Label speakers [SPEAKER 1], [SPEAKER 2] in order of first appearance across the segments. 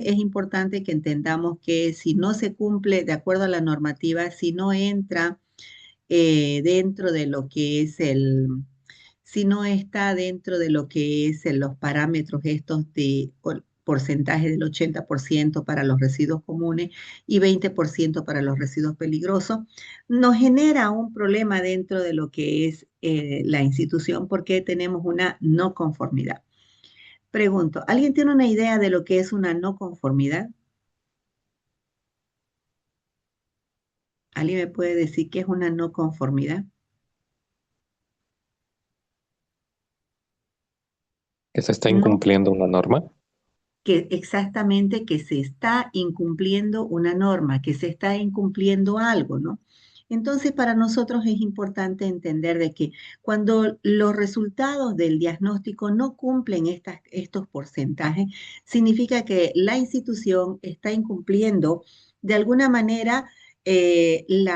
[SPEAKER 1] es importante que entendamos que si no se cumple de acuerdo a la normativa, si no entra dentro de lo que es si no está dentro de lo que es los parámetros estos de porcentaje del 80% para los residuos comunes y 20% para los residuos peligrosos, nos genera un problema dentro de lo que es la institución porque tenemos una no conformidad. Pregunto, ¿alguien tiene una idea de lo que es una no conformidad? ¿Alguien me puede decir qué es una no conformidad?
[SPEAKER 2] Que se está
[SPEAKER 1] No,
[SPEAKER 2] incumpliendo una norma.
[SPEAKER 1] que exactamente que se está incumpliendo una norma, que se está incumpliendo algo, ¿no? Entonces, para nosotros es importante entender de que cuando los resultados del diagnóstico no cumplen estos porcentajes, significa que la institución está incumpliendo de alguna manera el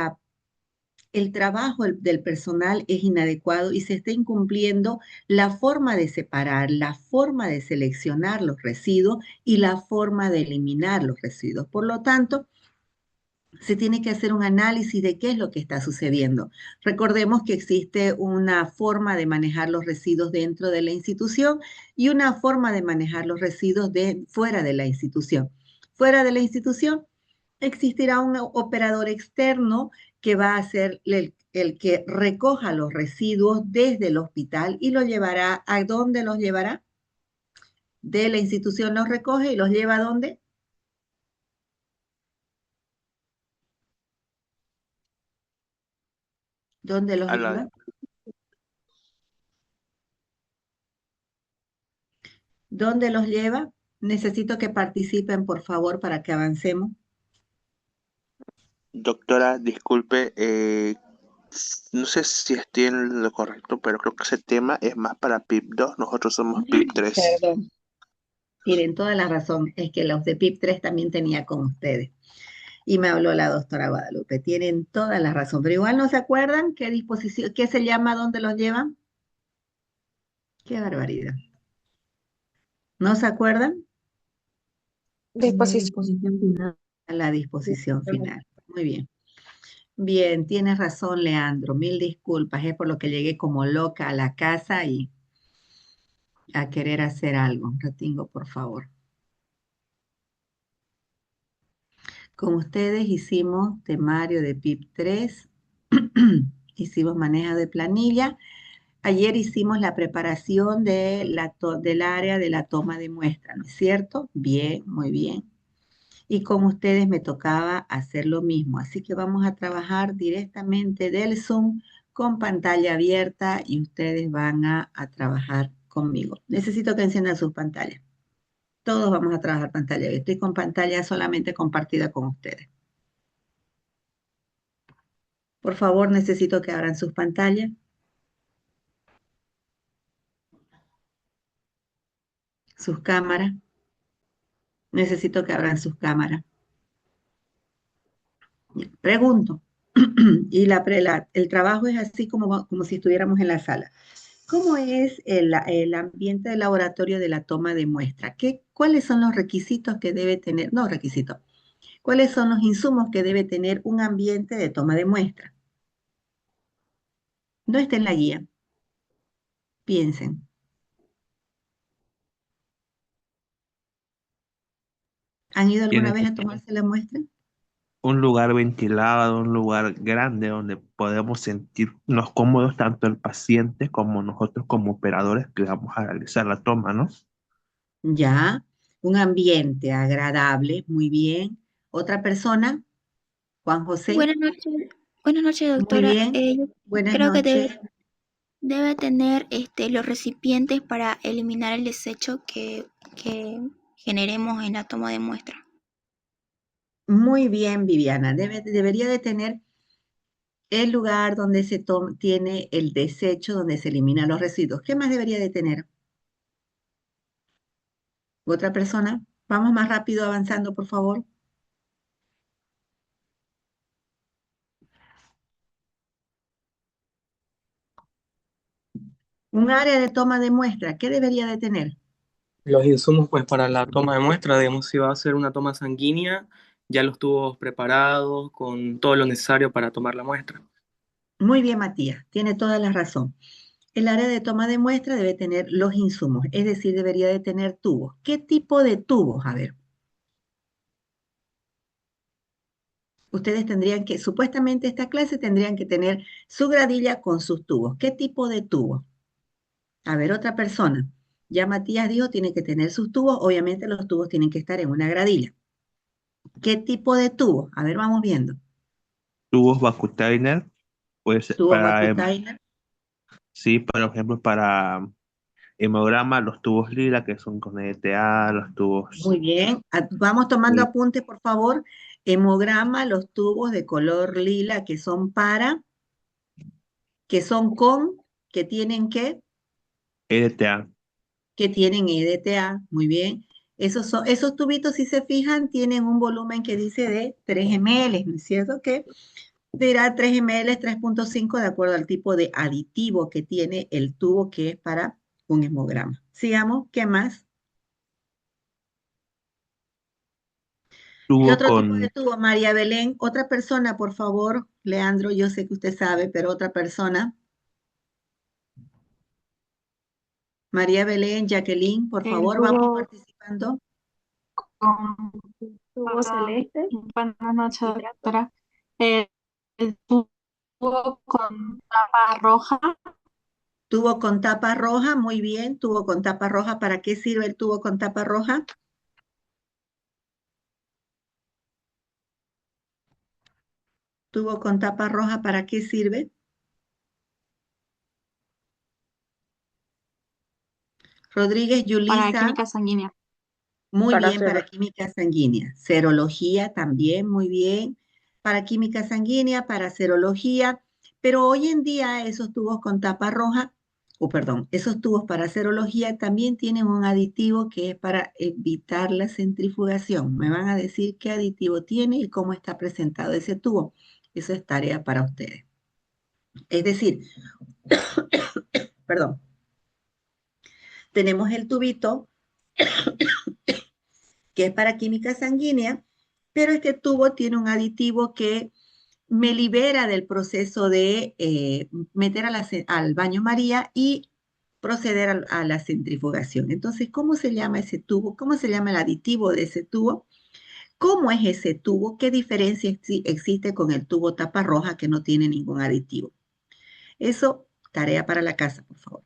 [SPEAKER 1] trabajo del personal es inadecuado y se está incumpliendo la forma de separar, la forma de seleccionar los residuos y la forma de eliminar los residuos. Por lo tanto, se tiene que hacer un análisis de qué es lo que está sucediendo. Recordemos que existe una forma de manejar los residuos dentro de la institución y una forma de manejar los residuos fuera de la institución. Fuera de la institución existirá un operador externo que va a ser el que recoja los residuos desde el hospital y los llevará. ¿A dónde los llevará? De la institución los recoge y los lleva ¿a dónde? ¿Dónde los
[SPEAKER 3] A la,
[SPEAKER 1] lleva? ¿Dónde los lleva? Necesito que participen, por favor, para que avancemos.
[SPEAKER 3] doctora, disculpe, no sé si estoy en lo correcto, pero creo que ese tema es más para PIP 2. Nosotros somos PIP 3.
[SPEAKER 1] Perdón. Tienen toda la razón. Es que los de PIP 3 también tenía con ustedes. Y me habló la doctora Guadalupe. Tienen toda la razón. Pero igual no se acuerdan qué disposición, qué se llama, dónde los llevan. Qué barbaridad. ¿No se acuerdan?
[SPEAKER 4] Disposición.
[SPEAKER 1] A la disposición final. Muy bien. Bien, tienes razón, Leandro. Mil disculpas, es por lo que llegué como loca a la casa y a querer hacer algo. Un ratingo, por favor. Con ustedes hicimos temario de PIP 3, hicimos manejo de planilla. Ayer hicimos la preparación del área de la toma de muestra, ¿no es cierto? Bien, muy bien. Y con ustedes me tocaba hacer lo mismo. Así que vamos a trabajar directamente del Zoom con pantalla abierta y ustedes van a trabajar conmigo. Necesito que enciendan sus pantallas. Todos vamos a trabajar pantalla abierta. Estoy con pantalla solamente compartida con ustedes. Por favor, necesito que abran sus pantallas, sus cámaras. Necesito que abran sus cámaras. Pregunto. Y el trabajo es así como si estuviéramos en la sala. ¿Cómo es el ambiente de laboratorio de la toma de muestra? ¿Cuáles son los requisitos que debe tener? No requisitos. ¿Cuáles son los insumos que debe tener un ambiente de toma de muestra? No está en la guía. Piensen. ¿Han ido alguna
[SPEAKER 5] Tiene
[SPEAKER 1] vez
[SPEAKER 5] que
[SPEAKER 1] a
[SPEAKER 5] ser
[SPEAKER 1] tomarse la muestra?
[SPEAKER 5] un lugar ventilado, un lugar grande donde podemos sentirnos cómodos, tanto el paciente como nosotros como operadores que vamos a realizar la toma, ¿no?
[SPEAKER 1] Ya. Un ambiente agradable. Muy bien. ¿Otra persona? Juan José.
[SPEAKER 4] Buenas noches,
[SPEAKER 1] Muy
[SPEAKER 4] doctora.
[SPEAKER 1] bien.
[SPEAKER 4] Yo
[SPEAKER 1] Buenas
[SPEAKER 4] creo que
[SPEAKER 1] noches.
[SPEAKER 4] debe tener los recipientes para eliminar el desecho que generemos en la toma de muestra.
[SPEAKER 1] Muy bien, Viviana. Debería de tener el lugar donde tiene el desecho, donde se eliminan los residuos. ¿Qué más debería de tener? ¿Otra persona? Vamos más rápido avanzando, por favor. Un área de toma de muestra. ¿Qué debería de tener?
[SPEAKER 6] Los insumos, pues para la toma de muestra, digamos, si va a hacer una toma sanguínea, ya los tubos preparados con todo lo necesario para tomar la muestra.
[SPEAKER 1] Muy bien, Matías, tiene toda la razón. El área de toma de muestra debe tener los insumos, es decir, debería de tener tubos. ¿Qué tipo de tubos? A ver, ustedes tendrían que, supuestamente esta clase tendrían que tener su gradilla con sus tubos. ¿Qué tipo de tubos? A ver, otra persona. Ya Matías dijo, tiene que tener sus tubos. Obviamente los tubos tienen que estar en una gradilla. ¿Qué tipo de tubos? A ver, vamos viendo.
[SPEAKER 5] Tubos Vacutainer, pues
[SPEAKER 1] Tubo
[SPEAKER 5] para,
[SPEAKER 1] Vacutainer.
[SPEAKER 5] sí, por ejemplo, para hemograma, los tubos lila, que son con ETA, los tubos...
[SPEAKER 1] Muy bien. Vamos tomando
[SPEAKER 5] eh,
[SPEAKER 1] apuntes, por favor. Hemograma, los tubos de color lila que son para, que son con, que tienen
[SPEAKER 5] ETA.
[SPEAKER 1] que tienen EDTA. Muy bien. Esos tubitos, si se fijan, tienen un volumen que dice de 3 ml, ¿no es cierto? Que dirá 3 ml, 3,5 de acuerdo al tipo de aditivo que tiene el tubo que es para un hemograma. Sigamos, ¿qué más? ¿Qué
[SPEAKER 5] Tubo
[SPEAKER 1] otro tipo de
[SPEAKER 5] con
[SPEAKER 1] tubo? María Belén, otra persona, por favor. Leandro, yo sé que usted sabe, pero otra persona. María Belén, Jacqueline, por
[SPEAKER 7] El
[SPEAKER 1] favor, vamos
[SPEAKER 7] tubo
[SPEAKER 1] participando.
[SPEAKER 7] con tubo celeste, buenas noches, doctora. El, el tubo con tapa roja
[SPEAKER 1] Tubo con tapa roja, muy bien. Tubo con tapa roja, ¿para qué sirve el tubo con tapa roja? Tubo con tapa roja, ¿para qué sirve? Rodríguez,
[SPEAKER 7] para
[SPEAKER 1] Yulisa,
[SPEAKER 7] química sanguínea.
[SPEAKER 1] muy
[SPEAKER 8] para
[SPEAKER 1] bien,
[SPEAKER 8] hacer
[SPEAKER 1] para química sanguínea. Serología también, muy bien. Para química sanguínea, para serología. Pero hoy en día esos tubos con tapa roja, o perdón, esos tubos para serología también tienen un aditivo que es para evitar la centrifugación. Me van a decir qué aditivo tiene y cómo está presentado ese tubo. Eso es tarea para ustedes. Es decir, perdón, tenemos el tubito que es para química sanguínea, pero este tubo tiene un aditivo que me libera del proceso de meter al baño María y proceder a la centrifugación. Entonces, ¿cómo se llama ese tubo? ¿Cómo se llama el aditivo de ese tubo? ¿Cómo es ese tubo? ¿Qué diferencia existe con el tubo tapa roja que no tiene ningún aditivo? Eso, tarea para la casa, por favor.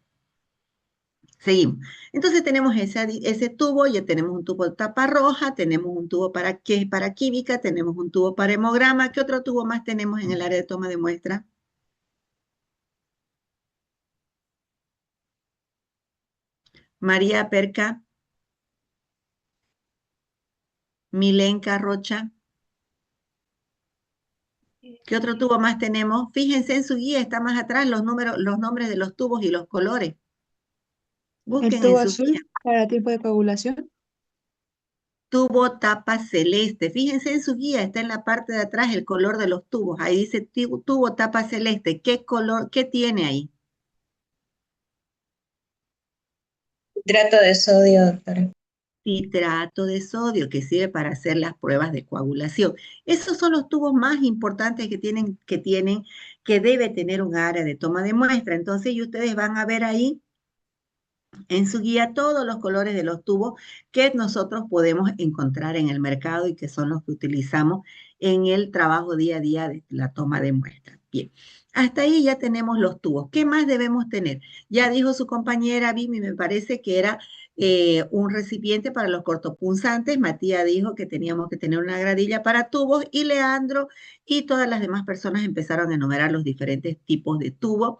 [SPEAKER 1] Seguimos. Entonces tenemos ese tubo, ya tenemos un tubo de tapa roja, tenemos un tubo que es para química, tenemos un tubo para hemograma. ¿Qué otro tubo más tenemos en el área de toma de muestra? María Perca, Milenka Rocha. ¿Qué otro tubo más tenemos? Fíjense en su guía, está más atrás los números, los nombres de los tubos y los colores.
[SPEAKER 9] El
[SPEAKER 1] Busquen en
[SPEAKER 9] tubo
[SPEAKER 1] su guía.
[SPEAKER 9] azul para tipo de coagulación.
[SPEAKER 1] Tubo tapa celeste. Fíjense en su guía, está en la parte de atrás el color de los tubos. Ahí dice tubo tapa celeste. ¿Qué color, qué tiene ahí?
[SPEAKER 8] hidrato de sodio, doctora.
[SPEAKER 1] Citrato de sodio, que sirve para hacer las pruebas de coagulación. Esos son los tubos más importantes que debe tener un área de toma de muestra. Entonces, y ustedes van a ver ahí en su guía todos los colores de los tubos que nosotros podemos encontrar en el mercado y que son los que utilizamos en el trabajo día a día de la toma de muestras. Bien, hasta ahí ya tenemos los tubos. ¿Qué más debemos tener? Ya dijo su compañera Vimi, me parece que era un recipiente para los cortopunzantes. Matías dijo que teníamos que tener una gradilla para tubos y Leandro y todas las demás personas empezaron a enumerar los diferentes tipos de tubos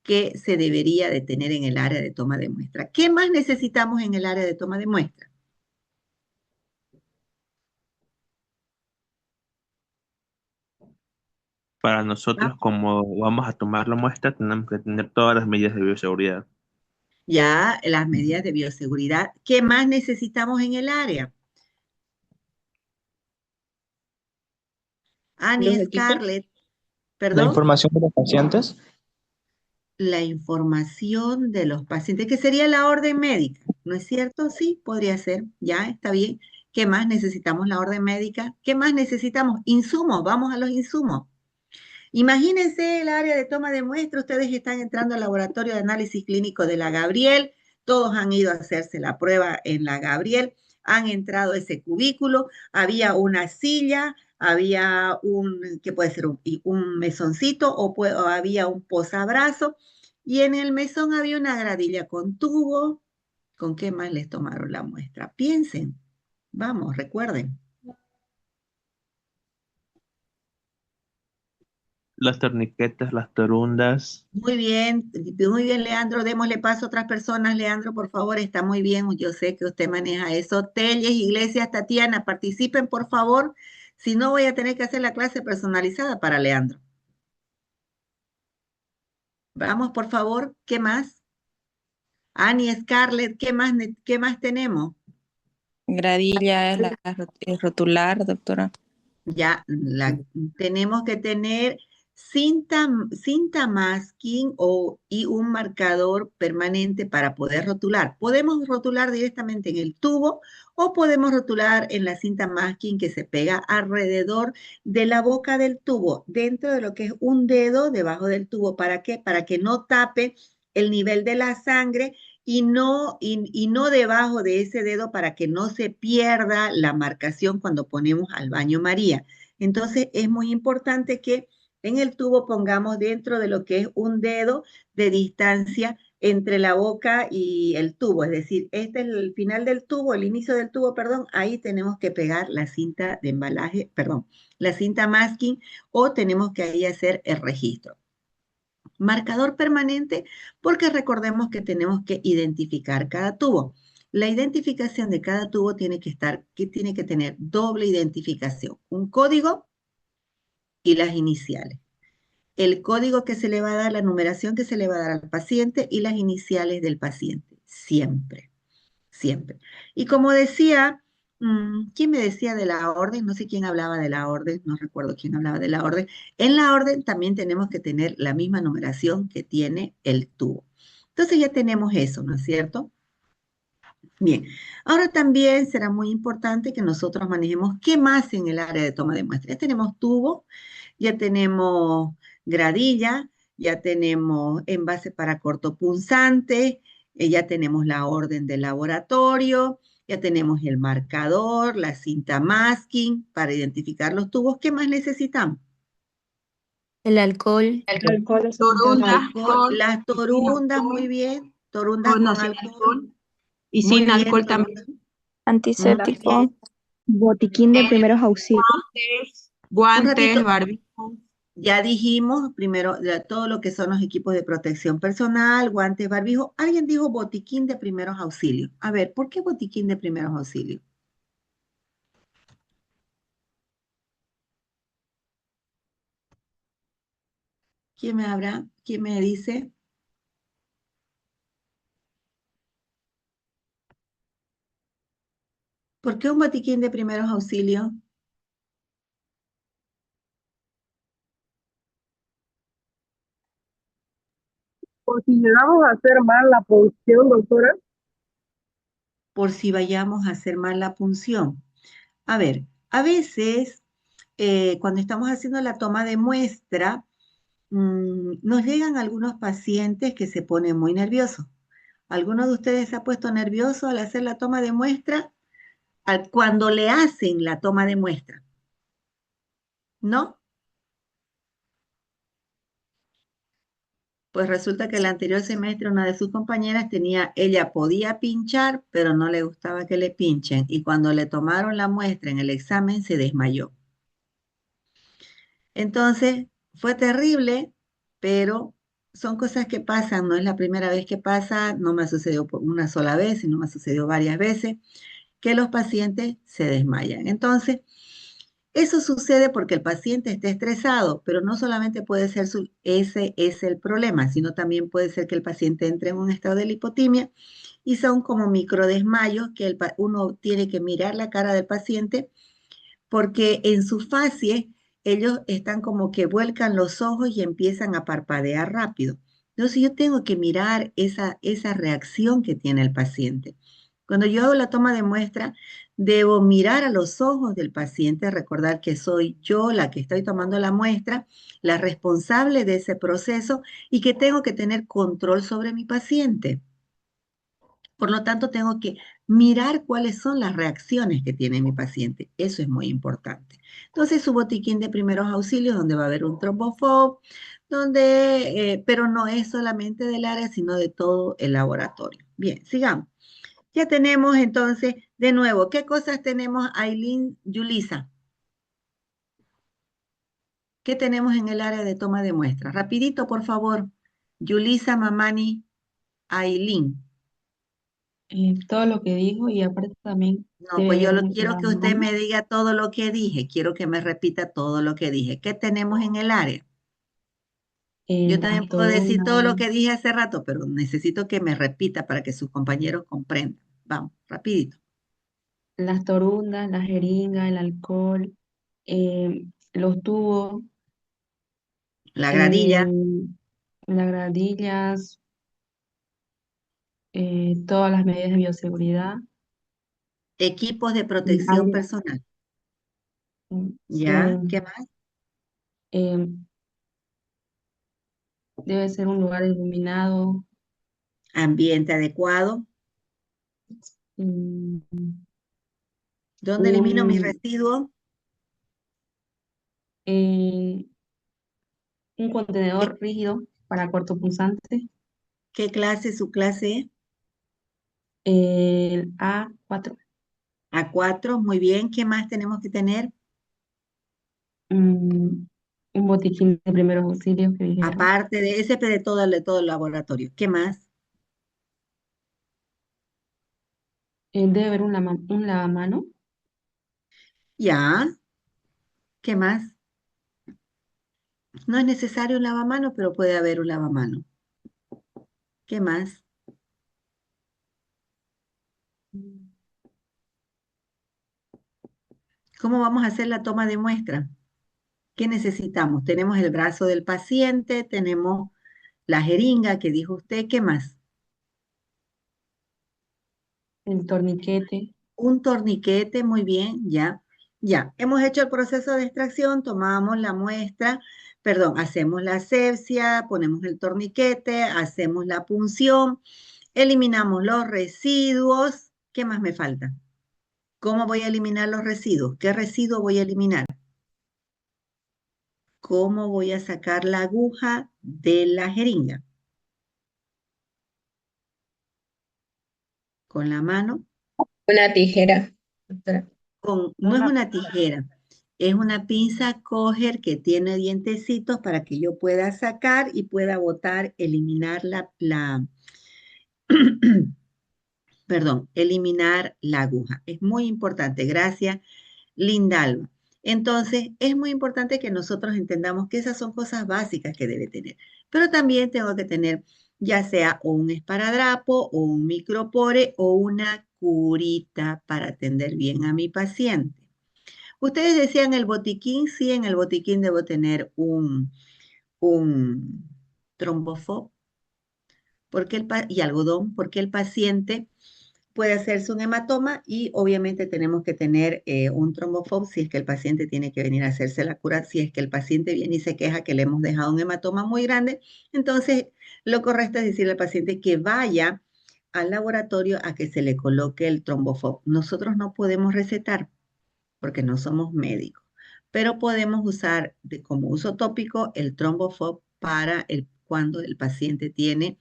[SPEAKER 1] que se debería de tener en el área de toma de muestra. ¿Qué más necesitamos en el área de toma de muestra?
[SPEAKER 5] Para
[SPEAKER 1] ¿Ah?
[SPEAKER 5] nosotros, como vamos a tomar la muestra, tenemos que tener todas las medidas de bioseguridad.
[SPEAKER 1] Ya las medidas de bioseguridad. ¿Qué más necesitamos en el área?
[SPEAKER 8] Los
[SPEAKER 1] Annie
[SPEAKER 8] equipos,
[SPEAKER 1] Scarlett,
[SPEAKER 10] La
[SPEAKER 1] perdón,
[SPEAKER 10] información de los pacientes.
[SPEAKER 1] la información de los pacientes, que sería la orden médica. ¿No es cierto? Sí, podría ser. Ya, está bien. ¿Qué más necesitamos? La orden médica. ¿Qué más necesitamos? Insumos. Vamos a los insumos. Imagínense el área de toma de muestra. Ustedes están entrando al laboratorio de análisis clínico de la Gabriel. Todos han ido a hacerse la prueba en la Gabriel. Han entrado a ese cubículo. Había una silla, había ¿qué puede ser? Un mesoncito o había un posabrazo. Y en el mesón había una gradilla con tubo. ¿Con qué más les tomaron la muestra? Piensen. Vamos, recuerden.
[SPEAKER 5] Los torniquetes, las torundas.
[SPEAKER 1] Muy bien, Leandro. Démosle paso a otras personas. Leandro, por favor, está muy bien. Yo sé que usted maneja eso. Telles, Iglesias, Tatiana, participen, por favor. Si no, voy a tener que hacer la clase personalizada para Leandro. Vamos, por favor. ¿Qué más? Annie, Scarlett, qué más tenemos?
[SPEAKER 10] Gradilla es es rotular, doctora.
[SPEAKER 1] Ya, tenemos que tener cinta masking y un marcador permanente para poder rotular. Podemos rotular directamente en el tubo o podemos rotular en la cinta masking que se pega alrededor de la boca del tubo, dentro de lo que es un dedo debajo del tubo. ¿Para qué? Para que no tape el nivel de la sangre y no debajo de ese dedo para que no se pierda la marcación cuando ponemos al baño María. Entonces es muy importante que en el tubo pongamos dentro de lo que es un dedo de distancia entre la boca y el tubo, es decir, este es el final del tubo, el inicio del tubo, perdón, ahí tenemos que pegar la cinta de embalaje, perdón, la cinta masking o tenemos que ahí hacer el registro. Marcador permanente, porque recordemos que tenemos que identificar cada tubo. La identificación de cada tubo tiene que tener doble identificación, un código y las iniciales. El código que se le va a dar, la numeración que se le va a dar al paciente y las iniciales del paciente, siempre, siempre. Y como decía, ¿quién me decía de la orden? No sé quién hablaba de la orden, no recuerdo quién hablaba de la orden. En la orden también tenemos que tener la misma numeración que tiene el tubo. Entonces ya tenemos eso, ¿no es cierto? Bien, ahora también será muy importante que nosotros manejemos qué más en el área de toma de muestras. Ya tenemos tubo, ya tenemos gradilla, ya tenemos envase para cortopunzante, ya tenemos la orden del laboratorio, ya tenemos el marcador, la cinta masking para identificar los tubos. ¿Qué más necesitamos?
[SPEAKER 4] El alcohol.
[SPEAKER 9] El alcohol es
[SPEAKER 7] Torundas con
[SPEAKER 1] Las torundas, muy bien. Torundas
[SPEAKER 7] con o
[SPEAKER 1] con
[SPEAKER 7] sin
[SPEAKER 1] alcohol.
[SPEAKER 7] alcohol y
[SPEAKER 1] Muy
[SPEAKER 7] sin
[SPEAKER 1] bien,
[SPEAKER 7] alcohol
[SPEAKER 1] torundas.
[SPEAKER 7] también.
[SPEAKER 4] Antiséptico.
[SPEAKER 9] botiquín de primeros auxilios.
[SPEAKER 7] Guantes, barbijo.
[SPEAKER 1] Ya dijimos primero todo lo que son los equipos de protección personal, guantes, barbijo. Alguien dijo botiquín de primeros auxilios. A ver, ¿por qué botiquín de primeros auxilios? ¿Quién me habla? ¿Quién me dice? ¿Por qué un botiquín de primeros auxilios?
[SPEAKER 11] Por si llegamos a hacer mal la punción, doctora.
[SPEAKER 1] Por si vayamos a hacer mal la punción. A ver, a veces cuando estamos haciendo la toma de muestra, nos llegan algunos pacientes que se ponen muy nerviosos. ¿Alguno de ustedes se ha puesto nervioso al hacer la toma de muestra? Cuando le hacen la toma de muestra, ¿no? Pues resulta que el anterior semestre una de sus compañeras ella podía pinchar, pero no le gustaba que le pinchen. Y cuando le tomaron la muestra en el examen, se desmayó. Entonces, fue terrible, pero son cosas que pasan. No es la primera vez que pasa, no me ha sucedido por una sola vez, sino me ha sucedido varias veces, que los pacientes se desmayan. Entonces, eso sucede porque el paciente está estresado, pero no solamente puede ser ese es el problema, sino también puede ser que el paciente entre en un estado de lipotimia y son como microdesmayos que uno tiene que mirar la cara del paciente porque en su facie ellos están como que vuelcan los ojos y empiezan a parpadear rápido. Entonces yo tengo que mirar esa reacción que tiene el paciente. Cuando yo hago la toma de muestra, debo mirar a los ojos del paciente, recordar que soy yo la que estoy tomando la muestra, la responsable de ese proceso y que tengo que tener control sobre mi paciente. Por lo tanto, tengo que mirar cuáles son las reacciones que tiene mi paciente. Eso es muy importante. Entonces, su botiquín de primeros auxilios, donde va a haber un trombofob, pero no es solamente del área, sino de todo el laboratorio. Bien, sigamos. Ya tenemos entonces, de nuevo, ¿qué cosas tenemos, Aileen, Yulisa? ¿Qué tenemos en el área de toma de muestras? Rapidito, por favor. Yulisa, Mamani, Aileen.
[SPEAKER 12] Todo lo que dijo y aparte también
[SPEAKER 1] No,
[SPEAKER 12] debe
[SPEAKER 1] pues yo
[SPEAKER 12] haber
[SPEAKER 1] lo
[SPEAKER 12] un
[SPEAKER 1] quiero que usted
[SPEAKER 12] lavamanos.
[SPEAKER 1] me diga todo lo que dije. Quiero que me repita todo lo que dije. ¿Qué tenemos en el área? Yo también
[SPEAKER 12] Las
[SPEAKER 1] puedo decir todo lo
[SPEAKER 12] torunas,
[SPEAKER 1] que dije hace rato, pero necesito que me repita para que sus compañeros comprendan. Vamos, rapidito.
[SPEAKER 12] la jeringa, el alcohol, los tubos,
[SPEAKER 1] La gradilla,
[SPEAKER 12] eh, las gradillas, todas las medidas de bioseguridad,
[SPEAKER 1] equipos de
[SPEAKER 12] el
[SPEAKER 1] protección
[SPEAKER 12] aire,
[SPEAKER 1] personal.
[SPEAKER 12] sí,
[SPEAKER 1] ¿Ya? ¿Qué más?
[SPEAKER 12] eh, debe ser un lugar iluminado,
[SPEAKER 1] Ambiente adecuado.
[SPEAKER 12] mm,
[SPEAKER 1] ¿Dónde elimino mis
[SPEAKER 12] un,
[SPEAKER 1] residuos?
[SPEAKER 12] eh, un
[SPEAKER 1] ¿Qué,
[SPEAKER 12] contenedor rígido para cortopunzantes,
[SPEAKER 1] qué clase, su clase es?
[SPEAKER 12] el A4.
[SPEAKER 1] A4, muy bien. ¿Qué más tenemos que tener?
[SPEAKER 12] mm, un botiquín de primeros auxilios que dijeron.
[SPEAKER 1] Aparte de ese, de todo el laboratorio. ¿Qué más?
[SPEAKER 12] Debe haber un lavamano,
[SPEAKER 1] Ya. ¿Qué más? No es necesario un lavamanos, pero puede haber un lavamanos. ¿Qué más? ¿Cómo vamos a hacer la toma de muestra? ¿Qué necesitamos? Tenemos el brazo del paciente, tenemos la jeringa que dijo usted. ¿Qué más?
[SPEAKER 12] el torniquete,
[SPEAKER 1] Un torniquete, muy bien, ya. Ya, hemos hecho el proceso de extracción, tomamos la muestra, perdón, hacemos la asepsia, ponemos el torniquete, hacemos la punción, eliminamos los residuos. ¿Qué más me falta? ¿Cómo voy a eliminar los residuos? ¿Qué residuo voy a eliminar? ¿Cómo voy a sacar la aguja de la jeringa? ¿Con la mano?
[SPEAKER 8] Una tijera, doctora.
[SPEAKER 1] No es una tijera, es una pinza coger que tiene dientecitos para que yo pueda sacar y pueda botar, eliminar perdón, eliminar la aguja. Es muy importante. Gracias, Lindalma. Entonces, es muy importante que nosotros entendamos que esas son cosas básicas que debe tener. Pero también tengo que tener ya sea un esparadrapo o un micropore o una curita para atender bien a mi paciente. Ustedes decían el botiquín, sí, en el botiquín debo tener un trombofob y algodón, porque el paciente puede hacerse un hematoma y obviamente tenemos que tener un trombofob si es que el paciente tiene que venir a hacerse la cura, si es que el paciente viene y se queja que le hemos dejado un hematoma muy grande, entonces lo correcto es decirle al paciente que vaya al laboratorio a que se le coloque el trombofob. Nosotros no podemos recetar porque no somos médicos, pero podemos usar como uso tópico el trombofob para cuando el paciente tiene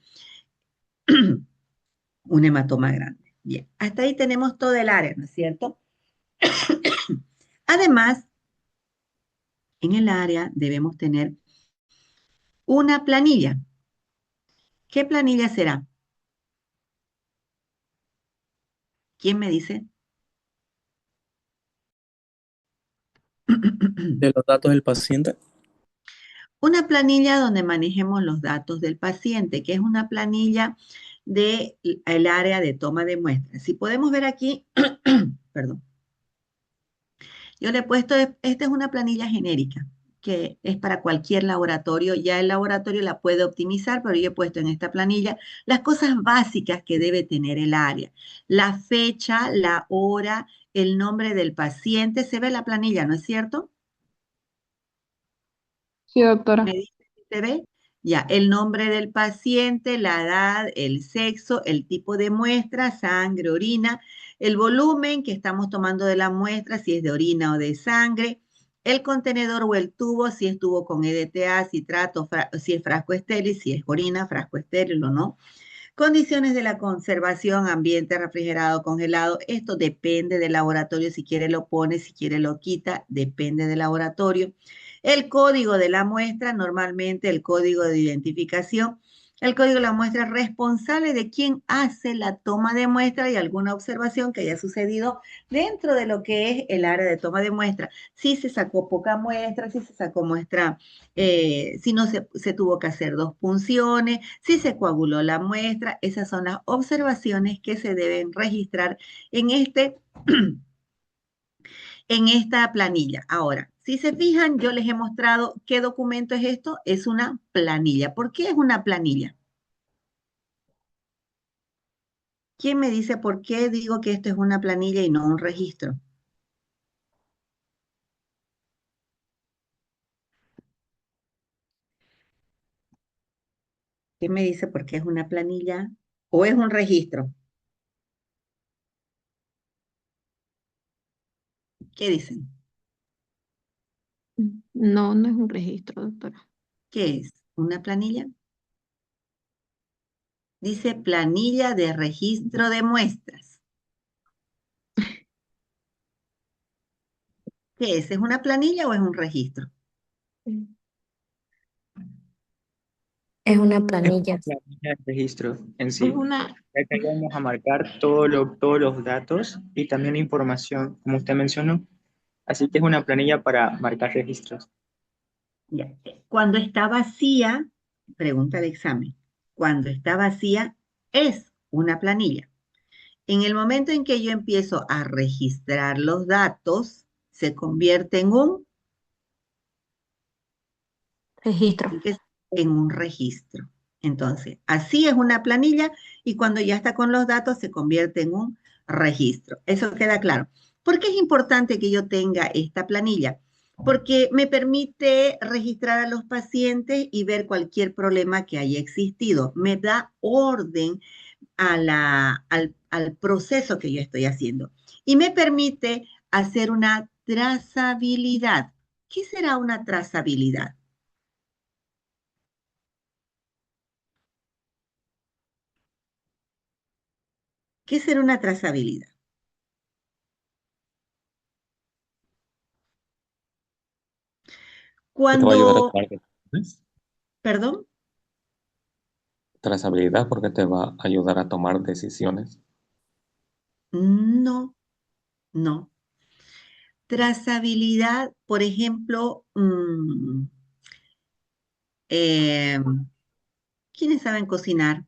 [SPEAKER 1] un hematoma grande. Bien, hasta ahí tenemos todo el área, ¿no es cierto? Además, en el área debemos tener una planilla. ¿Qué planilla será? ¿Quién me dice?
[SPEAKER 6] de los datos del paciente.
[SPEAKER 1] Una planilla donde manejemos los datos del paciente, que es una planilla del área de toma de muestras. Si podemos ver aquí, perdón, yo le he puesto, esta es una planilla genérica, que es para cualquier laboratorio. Ya el laboratorio la puede optimizar, pero yo he puesto en esta planilla las cosas básicas que debe tener el área. La fecha, la hora, el nombre del paciente. Se ve la planilla, ¿no es cierto?
[SPEAKER 7] Sí, doctora.
[SPEAKER 1] ¿Me dice si se ve? Ya, el nombre del paciente, la edad, el sexo, el tipo de muestra, sangre, orina, el volumen que estamos tomando de la muestra, si es de orina o de sangre, el contenedor o el tubo, si es tubo con EDTA, si trato, si es frasco estéril, si es orina, frasco estéril o no. Condiciones de la conservación, ambiente refrigerado, congelado. Esto depende del laboratorio. Si quiere lo pone, si quiere lo quita, depende del laboratorio. El código de la muestra, normalmente el código de identificación. El código de la muestra es responsable de quien hace la toma de muestra y alguna observación que haya sucedido dentro de lo que es el área de toma de muestra. Si se sacó poca muestra, si se sacó muestra, si no se tuvo que hacer dos punciones, si se coaguló la muestra. Esas son las observaciones que se deben registrar en en esta planilla. Ahora, si se fijan, yo les he mostrado qué documento es esto. Es una planilla. ¿Por qué es una planilla? ¿Quién me dice por qué digo que esto es una planilla y no un registro? ¿Quién me dice por qué es una planilla o es un registro? ¿Qué dicen?
[SPEAKER 7] No, no es un registro, doctora.
[SPEAKER 1] ¿Qué es? ¿Una planilla? Dice planilla de registro de muestras. ¿Qué es? ¿Es una planilla o es un registro?
[SPEAKER 8] Es una
[SPEAKER 6] Es
[SPEAKER 8] planilla.
[SPEAKER 6] una planilla de registro en
[SPEAKER 7] Es
[SPEAKER 6] sí,
[SPEAKER 7] una,
[SPEAKER 6] ya que ahí vamos a marcar todos los datos y también la información, como usted mencionó. Así que es una planilla para marcar registros.
[SPEAKER 1] Ya. Cuando está vacía, pregunta el examen, cuando está vacía es una planilla. En el momento en que yo empiezo a registrar los datos, se convierte en
[SPEAKER 8] Registro.
[SPEAKER 1] en un registro. Entonces, así es una planilla y cuando ya está con los datos se convierte en un registro. Eso queda claro. ¿Por qué es importante que yo tenga esta planilla? Porque me permite registrar a los pacientes y ver cualquier problema que haya existido. Me da orden al proceso que yo estoy haciendo. Y me permite hacer una trazabilidad. ¿Qué será una trazabilidad? ¿Qué será una trazabilidad?
[SPEAKER 2] ¿Qué te va a ayudar a
[SPEAKER 1] Cuando,
[SPEAKER 2] tomar decisiones?
[SPEAKER 1] perdón,
[SPEAKER 2] Trazabilidad porque te va a ayudar a tomar decisiones.
[SPEAKER 1] no, no. Trazabilidad, por ejemplo, eh, ¿quiénes saben cocinar?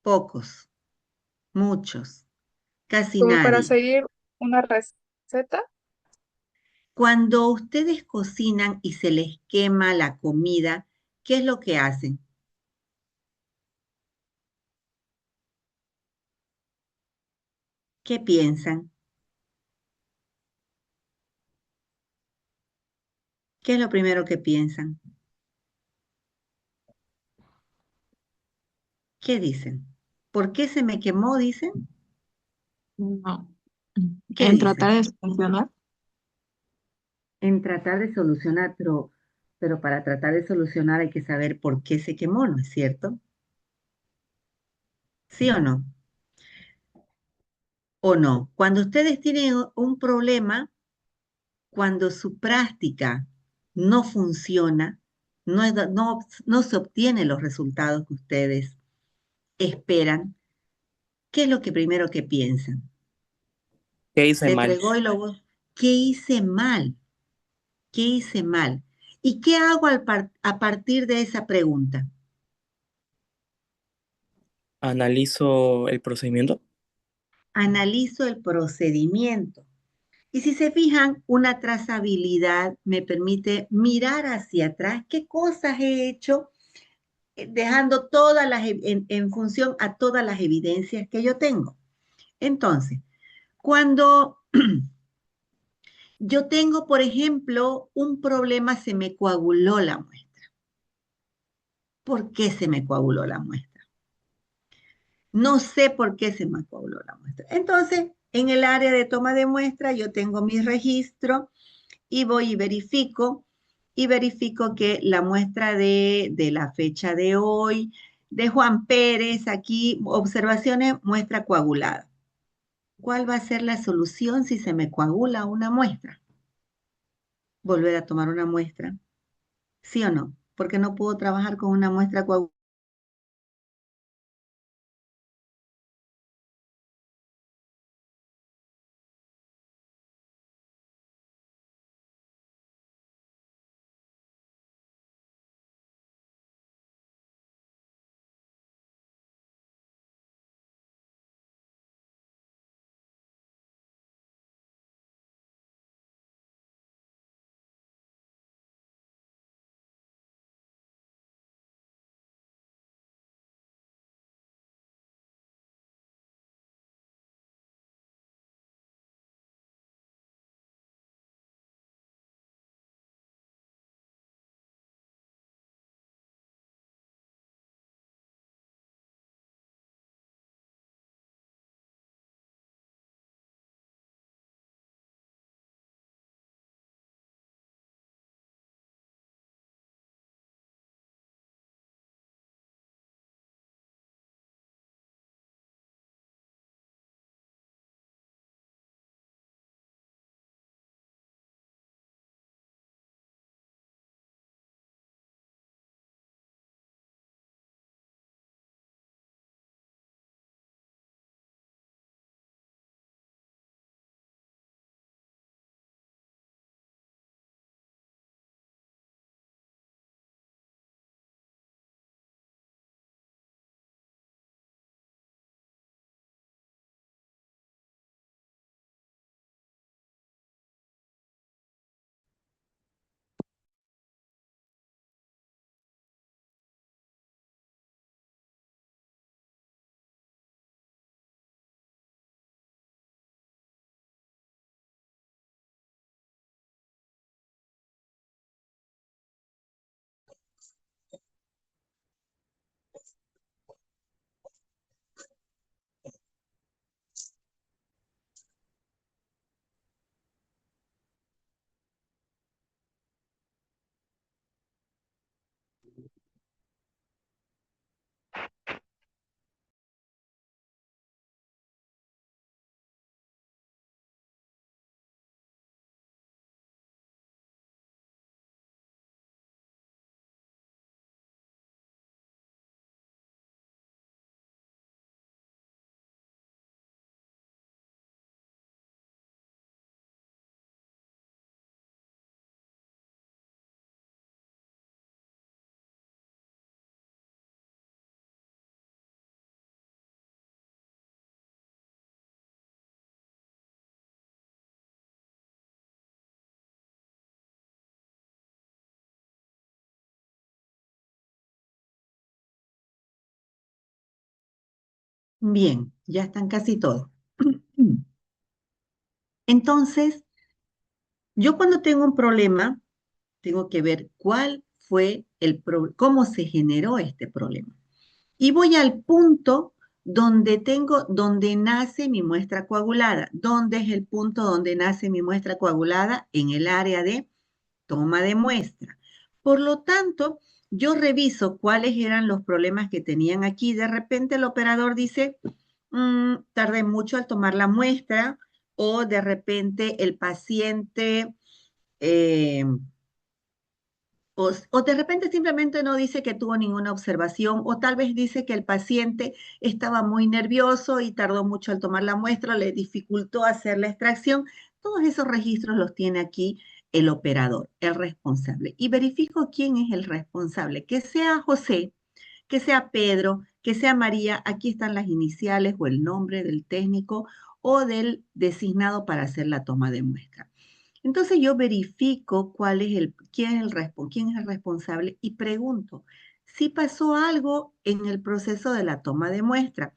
[SPEAKER 1] Pocos, muchos, casi
[SPEAKER 13] Como para
[SPEAKER 1] nadie.
[SPEAKER 13] seguir una receta.
[SPEAKER 1] Cuando ustedes cocinan y se les quema la comida, ¿qué es lo que hacen? ¿Qué piensan? ¿Qué es lo primero que piensan? ¿Qué dicen? ¿Por qué se me quemó, dicen?
[SPEAKER 7] no.
[SPEAKER 1] ¿Qué
[SPEAKER 7] En tratar
[SPEAKER 1] dicen?
[SPEAKER 7] de solucionar.
[SPEAKER 1] En tratar de solucionar, pero para tratar de solucionar hay que saber por qué se quemó, ¿no es cierto? ¿Sí o no? ¿O no? Cuando ustedes tienen un problema, cuando su práctica no funciona, no se obtienen los resultados que ustedes esperan, ¿qué es lo que primero que piensan?
[SPEAKER 6] ¿Qué hice
[SPEAKER 1] Se
[SPEAKER 6] mal?
[SPEAKER 1] entregó y luego, ¿qué hice mal? ¿Qué hice mal? ¿Y qué hago a partir de esa pregunta?
[SPEAKER 6] Analizo el procedimiento.
[SPEAKER 1] Analizo el procedimiento. Y si se fijan, una trazabilidad me permite mirar hacia atrás qué cosas he hecho, dejando todas en función a todas las evidencias que yo tengo. Entonces, cuando yo tengo, por ejemplo, un problema, se me coaguló la muestra. ¿Por qué se me coaguló la muestra? No sé por qué se me coaguló la muestra. Entonces, en el área de toma de muestra, yo tengo mi registro y voy y verifico que la muestra de la fecha de hoy, de Juan Pérez, aquí, observaciones, muestra coagulada. ¿Cuál va a ser la solución si se me coagula una muestra? Volver a tomar una muestra, ¿sí o no? Porque no puedo trabajar con una muestra coagulada. Bien, ya están casi todos. Entonces, yo cuando tengo un problema, tengo que ver cuál fue cómo se generó este problema. Y voy al punto donde nace mi muestra coagulada. ¿Dónde es el punto donde nace mi muestra coagulada? En el área de toma de muestra. Por lo tanto, yo reviso cuáles eran los problemas que tenían aquí. De repente el operador dice, tardé mucho al tomar la muestra, o de repente el paciente, eh, o de repente simplemente no dice que tuvo ninguna observación, o tal vez dice que el paciente estaba muy nervioso y tardó mucho al tomar la muestra, le dificultó hacer la extracción. Todos esos registros los tiene aquí el operador, el responsable. Y verifico quién es el responsable, que sea José, que sea Pedro, que sea María. Aquí están las iniciales o el nombre del técnico, o del designado para hacer la toma de muestra. Entonces yo verifico quién es el responsable y pregunto si pasó algo en el proceso de la toma de muestra.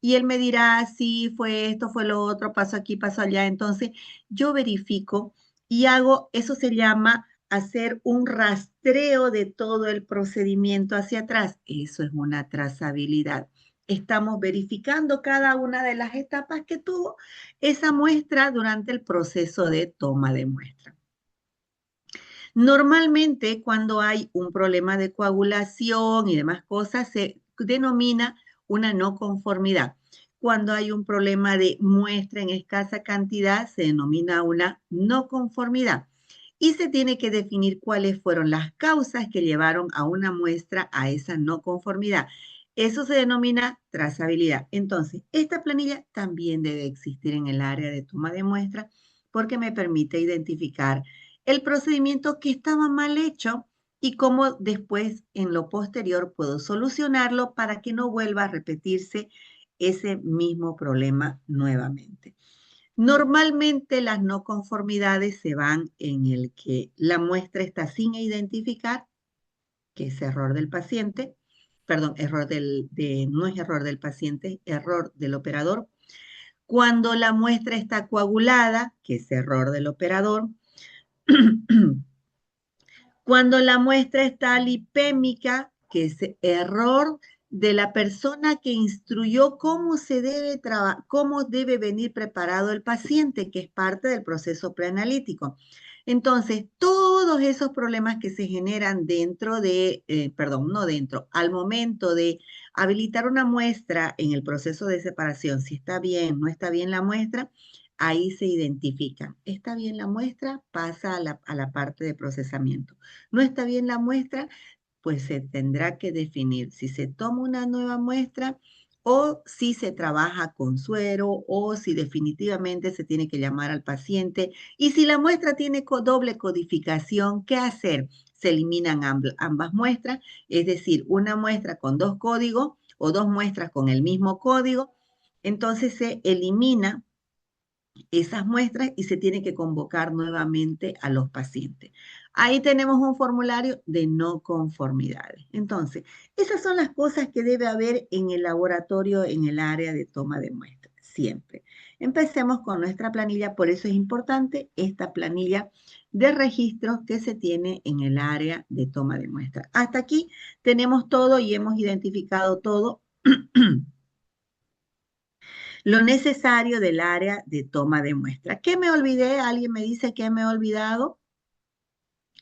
[SPEAKER 1] Y él me dirá, sí, fue esto, fue lo otro, pasó aquí, pasó allá. Entonces yo verifico y eso se llama hacer un rastreo de todo el procedimiento hacia atrás. Eso es una trazabilidad. Estamos verificando cada una de las etapas que tuvo esa muestra durante el proceso de toma de muestra. Normalmente, cuando hay un problema de coagulación y demás cosas, se denomina una no conformidad. Cuando hay un problema de muestra en escasa cantidad, se denomina una no conformidad. Y se tiene que definir cuáles fueron las causas que llevaron a una muestra a esa no conformidad. Eso se denomina trazabilidad. Entonces, esta planilla también debe existir en el área de toma de muestra porque me permite identificar el procedimiento que estaba mal hecho y cómo después en lo posterior puedo solucionarlo para que no vuelva a repetirse ese mismo problema nuevamente. Normalmente las no conformidades se van en el que la muestra está sin identificar, que es error del paciente, perdón, no es error del paciente, error del operador. Cuando la muestra está coagulada, que es error del operador. Cuando la muestra está lipémica, que es error de la persona que instruyó cómo debe venir preparado el paciente, que es parte del proceso preanalítico. Entonces, todos esos problemas que se generan al momento de habilitar una muestra en el proceso de separación, si está bien, no está bien la muestra, ahí se identifica. ¿Está bien la muestra? Pasa a la parte de procesamiento. ¿No está bien la muestra? Pues se tendrá que definir si se toma una nueva muestra o si se trabaja con suero o si definitivamente se tiene que llamar al paciente. Y si la muestra tiene doble codificación, ¿qué hacer? Se eliminan ambas muestras, es decir, una muestra con 2 códigos o 2 muestras con el mismo código. Entonces se elimina esas muestras y se tiene que convocar nuevamente a los pacientes. Ahí tenemos un formulario de no conformidades. Entonces, esas son las cosas que debe haber en el laboratorio, en el área de toma de muestras, siempre. Empecemos con nuestra planilla, por eso es importante esta planilla de registros que se tiene en el área de toma de muestras. Hasta aquí tenemos todo y hemos identificado todo. Lo necesario del área de toma de muestra. ¿Qué me olvidé? ¿Alguien me dice qué me he olvidado?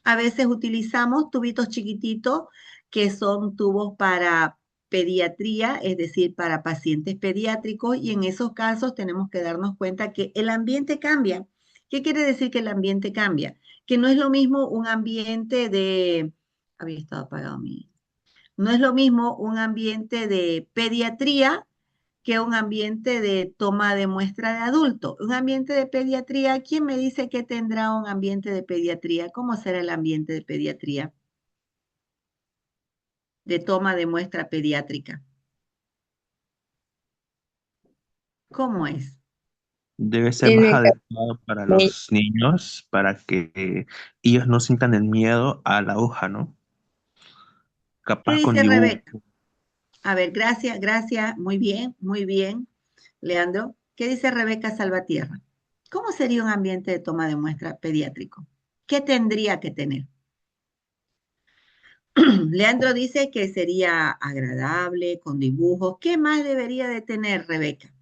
[SPEAKER 1] A veces utilizamos tubitos chiquititos que son tubos para pediatría, es decir, para pacientes pediátricos, y en esos casos tenemos que darnos cuenta que el ambiente cambia. ¿Qué quiere decir que el ambiente cambia? Que no es lo mismo un ambiente de... Había estado apagado mi... No es lo mismo un ambiente de pediatría que un ambiente de toma de muestra de adulto. Un ambiente de pediatría, ¿quién me dice que tendrá un ambiente de pediatría? ¿Cómo será el ambiente de pediatría? De toma de muestra pediátrica. ¿Cómo es?
[SPEAKER 5] Debe ser más adecuado para los niños, para que ellos no sientan el miedo a la aguja, ¿no?
[SPEAKER 1] ¿Qué
[SPEAKER 5] Capaz con
[SPEAKER 1] dice
[SPEAKER 5] dibujo.
[SPEAKER 1] Rebeca? A ver, gracias, muy bien, Leandro. ¿Qué dice Rebeca Salvatierra? ¿Cómo sería un ambiente de toma de muestra pediátrico? ¿Qué tendría que tener? Leandro dice que sería agradable, con dibujos. ¿Qué más debería de tener, Rebeca?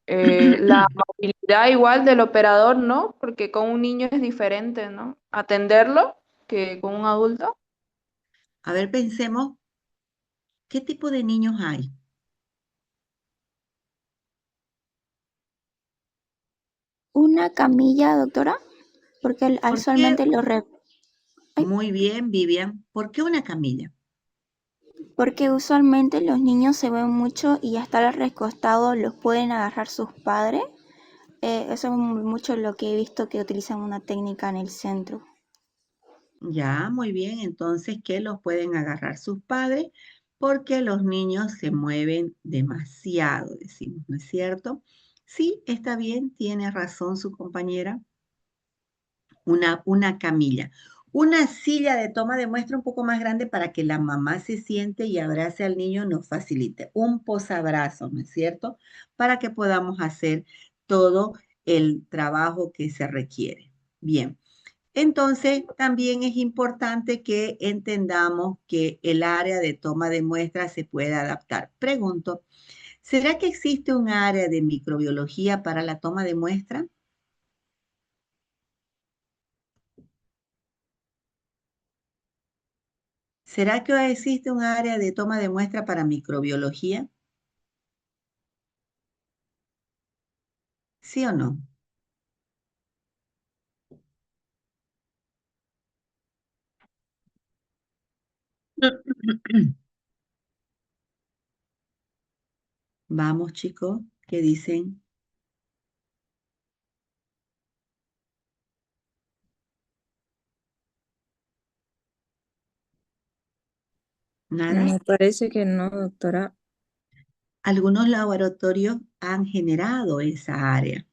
[SPEAKER 7] La movilidad igual del operador, ¿no? Porque con un niño es diferente, ¿no? Atenderlo que con un adulto.
[SPEAKER 1] A ver, pensemos, ¿qué tipo de niños hay?
[SPEAKER 4] Una camilla, doctora, porque
[SPEAKER 1] ¿Por qué?
[SPEAKER 4] usualmente
[SPEAKER 1] Muy bien, Vivian. ¿Por qué una camilla?
[SPEAKER 4] porque usualmente los niños se ven mucho y hasta estar recostados los pueden agarrar sus padres. Eso es mucho lo que he visto que utilizan una técnica en el centro.
[SPEAKER 1] Ya, muy bien. Entonces, ¿qué los pueden agarrar sus padres? porque los niños se mueven demasiado, decimos, ¿no es cierto? Sí, está bien, tiene razón su compañera. Una camilla. Una silla de toma de muestra un poco más grande para que la mamá se siente y abrace al niño nos facilite. Un posabrazo, ¿no es cierto? Para que podamos hacer todo el trabajo que se requiere. Bien. Entonces, también es importante que entendamos que el área de toma de muestra se puede adaptar. Pregunto, ¿será que existe un área de microbiología para la toma de muestra? ¿Será que existe un área de toma de muestra para microbiología? ¿Sí o no? Vamos, chicos, ¿qué dicen? ¿Nada?
[SPEAKER 10] Me parece que no, doctora.
[SPEAKER 1] Algunos laboratorios han generado esa área,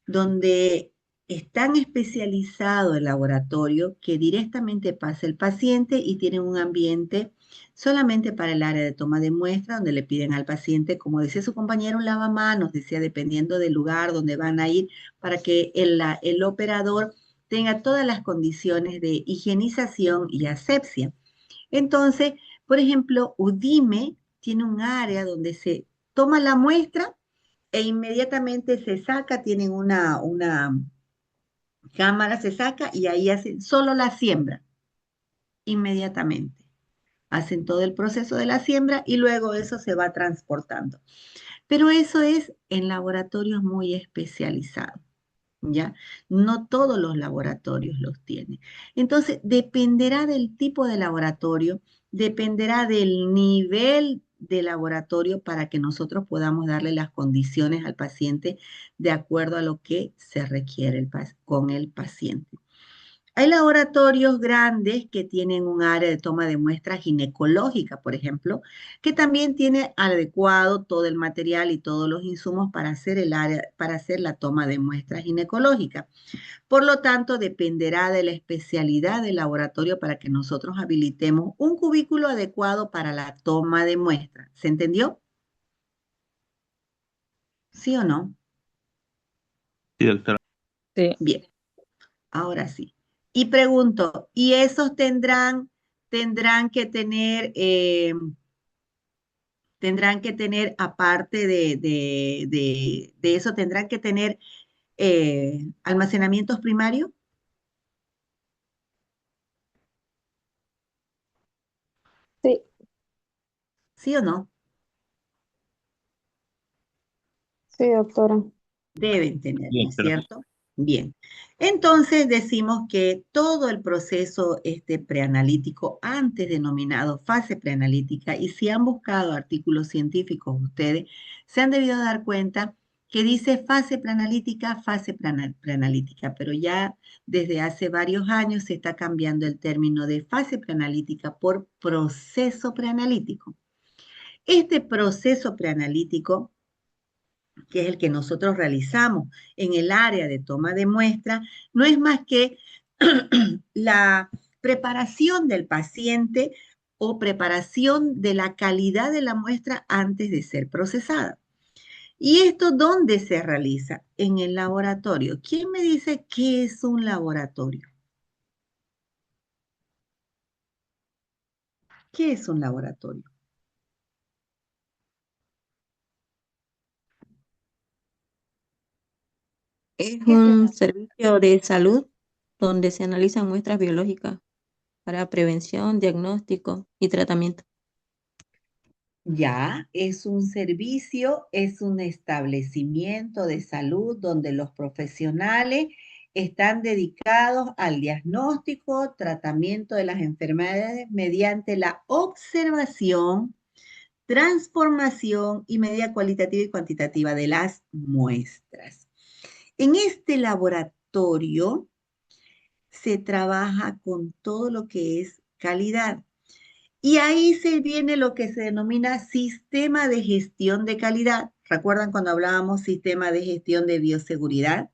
[SPEAKER 1] donde es tan especializado el laboratorio que directamente pasa el paciente y tienen un ambiente solamente para el área de toma de muestra, donde le piden al paciente, como decía su compañero, un lavamanos, decía, dependiendo del lugar donde van a ir, para que el operador tenga todas las condiciones de higienización y asepsia. Entonces, por ejemplo, UDIME tiene un área donde se toma la muestra e inmediatamente se saca, tienen una cámara, se saca y ahí hacen solo la siembra, inmediatamente. Hacen todo el proceso de la siembra y luego eso se va transportando. Pero eso es en laboratorios muy especializados. ¿Ya? No todos los laboratorios los tienen. Entonces, dependerá del tipo de laboratorio, dependerá del nivel de laboratorio para que nosotros podamos darle las condiciones al paciente de acuerdo a lo que se requiere con el paciente. Hay laboratorios grandes que tienen un área de toma de muestras ginecológica, por ejemplo, que también tiene adecuado todo el material y todos los insumos para hacer la toma de muestras ginecológicas. Por lo tanto, dependerá de la especialidad del laboratorio para que nosotros habilitemos un cubículo adecuado para la toma de muestras. ¿Se entendió? ¿Sí o no?
[SPEAKER 5] Sí, doctora.
[SPEAKER 10] Sí.
[SPEAKER 1] Bien, ahora sí. Y pregunto, ¿y esos tendrán que tener, aparte de eso, tendrán que tener almacenamientos primarios?
[SPEAKER 9] Sí,
[SPEAKER 1] ¿Sí o no?
[SPEAKER 9] sí, doctora.
[SPEAKER 1] Deben tener, ¿no
[SPEAKER 5] Bien,
[SPEAKER 1] es
[SPEAKER 5] pero
[SPEAKER 1] cierto? Bien. Entonces decimos que todo el proceso preanalítico, antes denominado fase preanalítica, y si han buscado artículos científicos ustedes, se han debido dar cuenta que dice fase preanalítica, pero ya desde hace varios años se está cambiando el término de fase preanalítica por proceso preanalítico. Este proceso preanalítico, que es el que nosotros realizamos en el área de toma de muestra, no es más que la preparación del paciente o preparación de la calidad de la muestra antes de ser procesada. ¿Y esto dónde se realiza? En el laboratorio. ¿Quién me dice qué es un laboratorio? ¿Qué es un laboratorio?
[SPEAKER 8] Es
[SPEAKER 1] ¿Qué se
[SPEAKER 8] un
[SPEAKER 1] hace?
[SPEAKER 8] servicio de salud donde se analizan muestras biológicas para prevención, diagnóstico y tratamiento.
[SPEAKER 1] Ya, es un servicio, es un establecimiento de salud donde los profesionales están dedicados al diagnóstico, tratamiento de las enfermedades mediante la observación, transformación y medida cualitativa y cuantitativa de las muestras. En este laboratorio se trabaja con todo lo que es calidad. Y ahí se viene lo que se denomina sistema de gestión de calidad. ¿Recuerdan cuando hablábamos sistema de gestión de bioseguridad,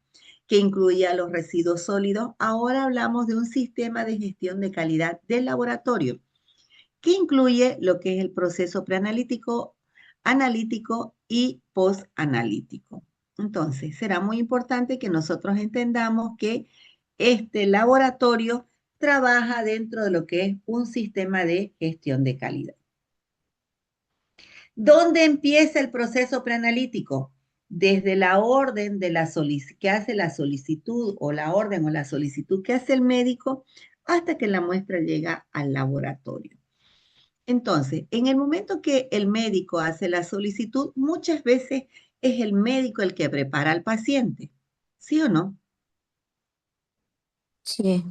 [SPEAKER 1] que incluía los residuos sólidos? Ahora hablamos de un sistema de gestión de calidad del laboratorio, que incluye lo que es el proceso preanalítico, analítico y postanalítico. Entonces, será muy importante que nosotros entendamos que este laboratorio trabaja dentro de lo que es un sistema de gestión de calidad. ¿Dónde empieza el proceso preanalítico? Desde la orden de la que hace la solicitud o la orden o la solicitud que hace el médico hasta que la muestra llega al laboratorio. Entonces, en el momento que el médico hace la solicitud, muchas veces es el médico el que prepara al paciente, ¿sí o no?
[SPEAKER 8] Sí,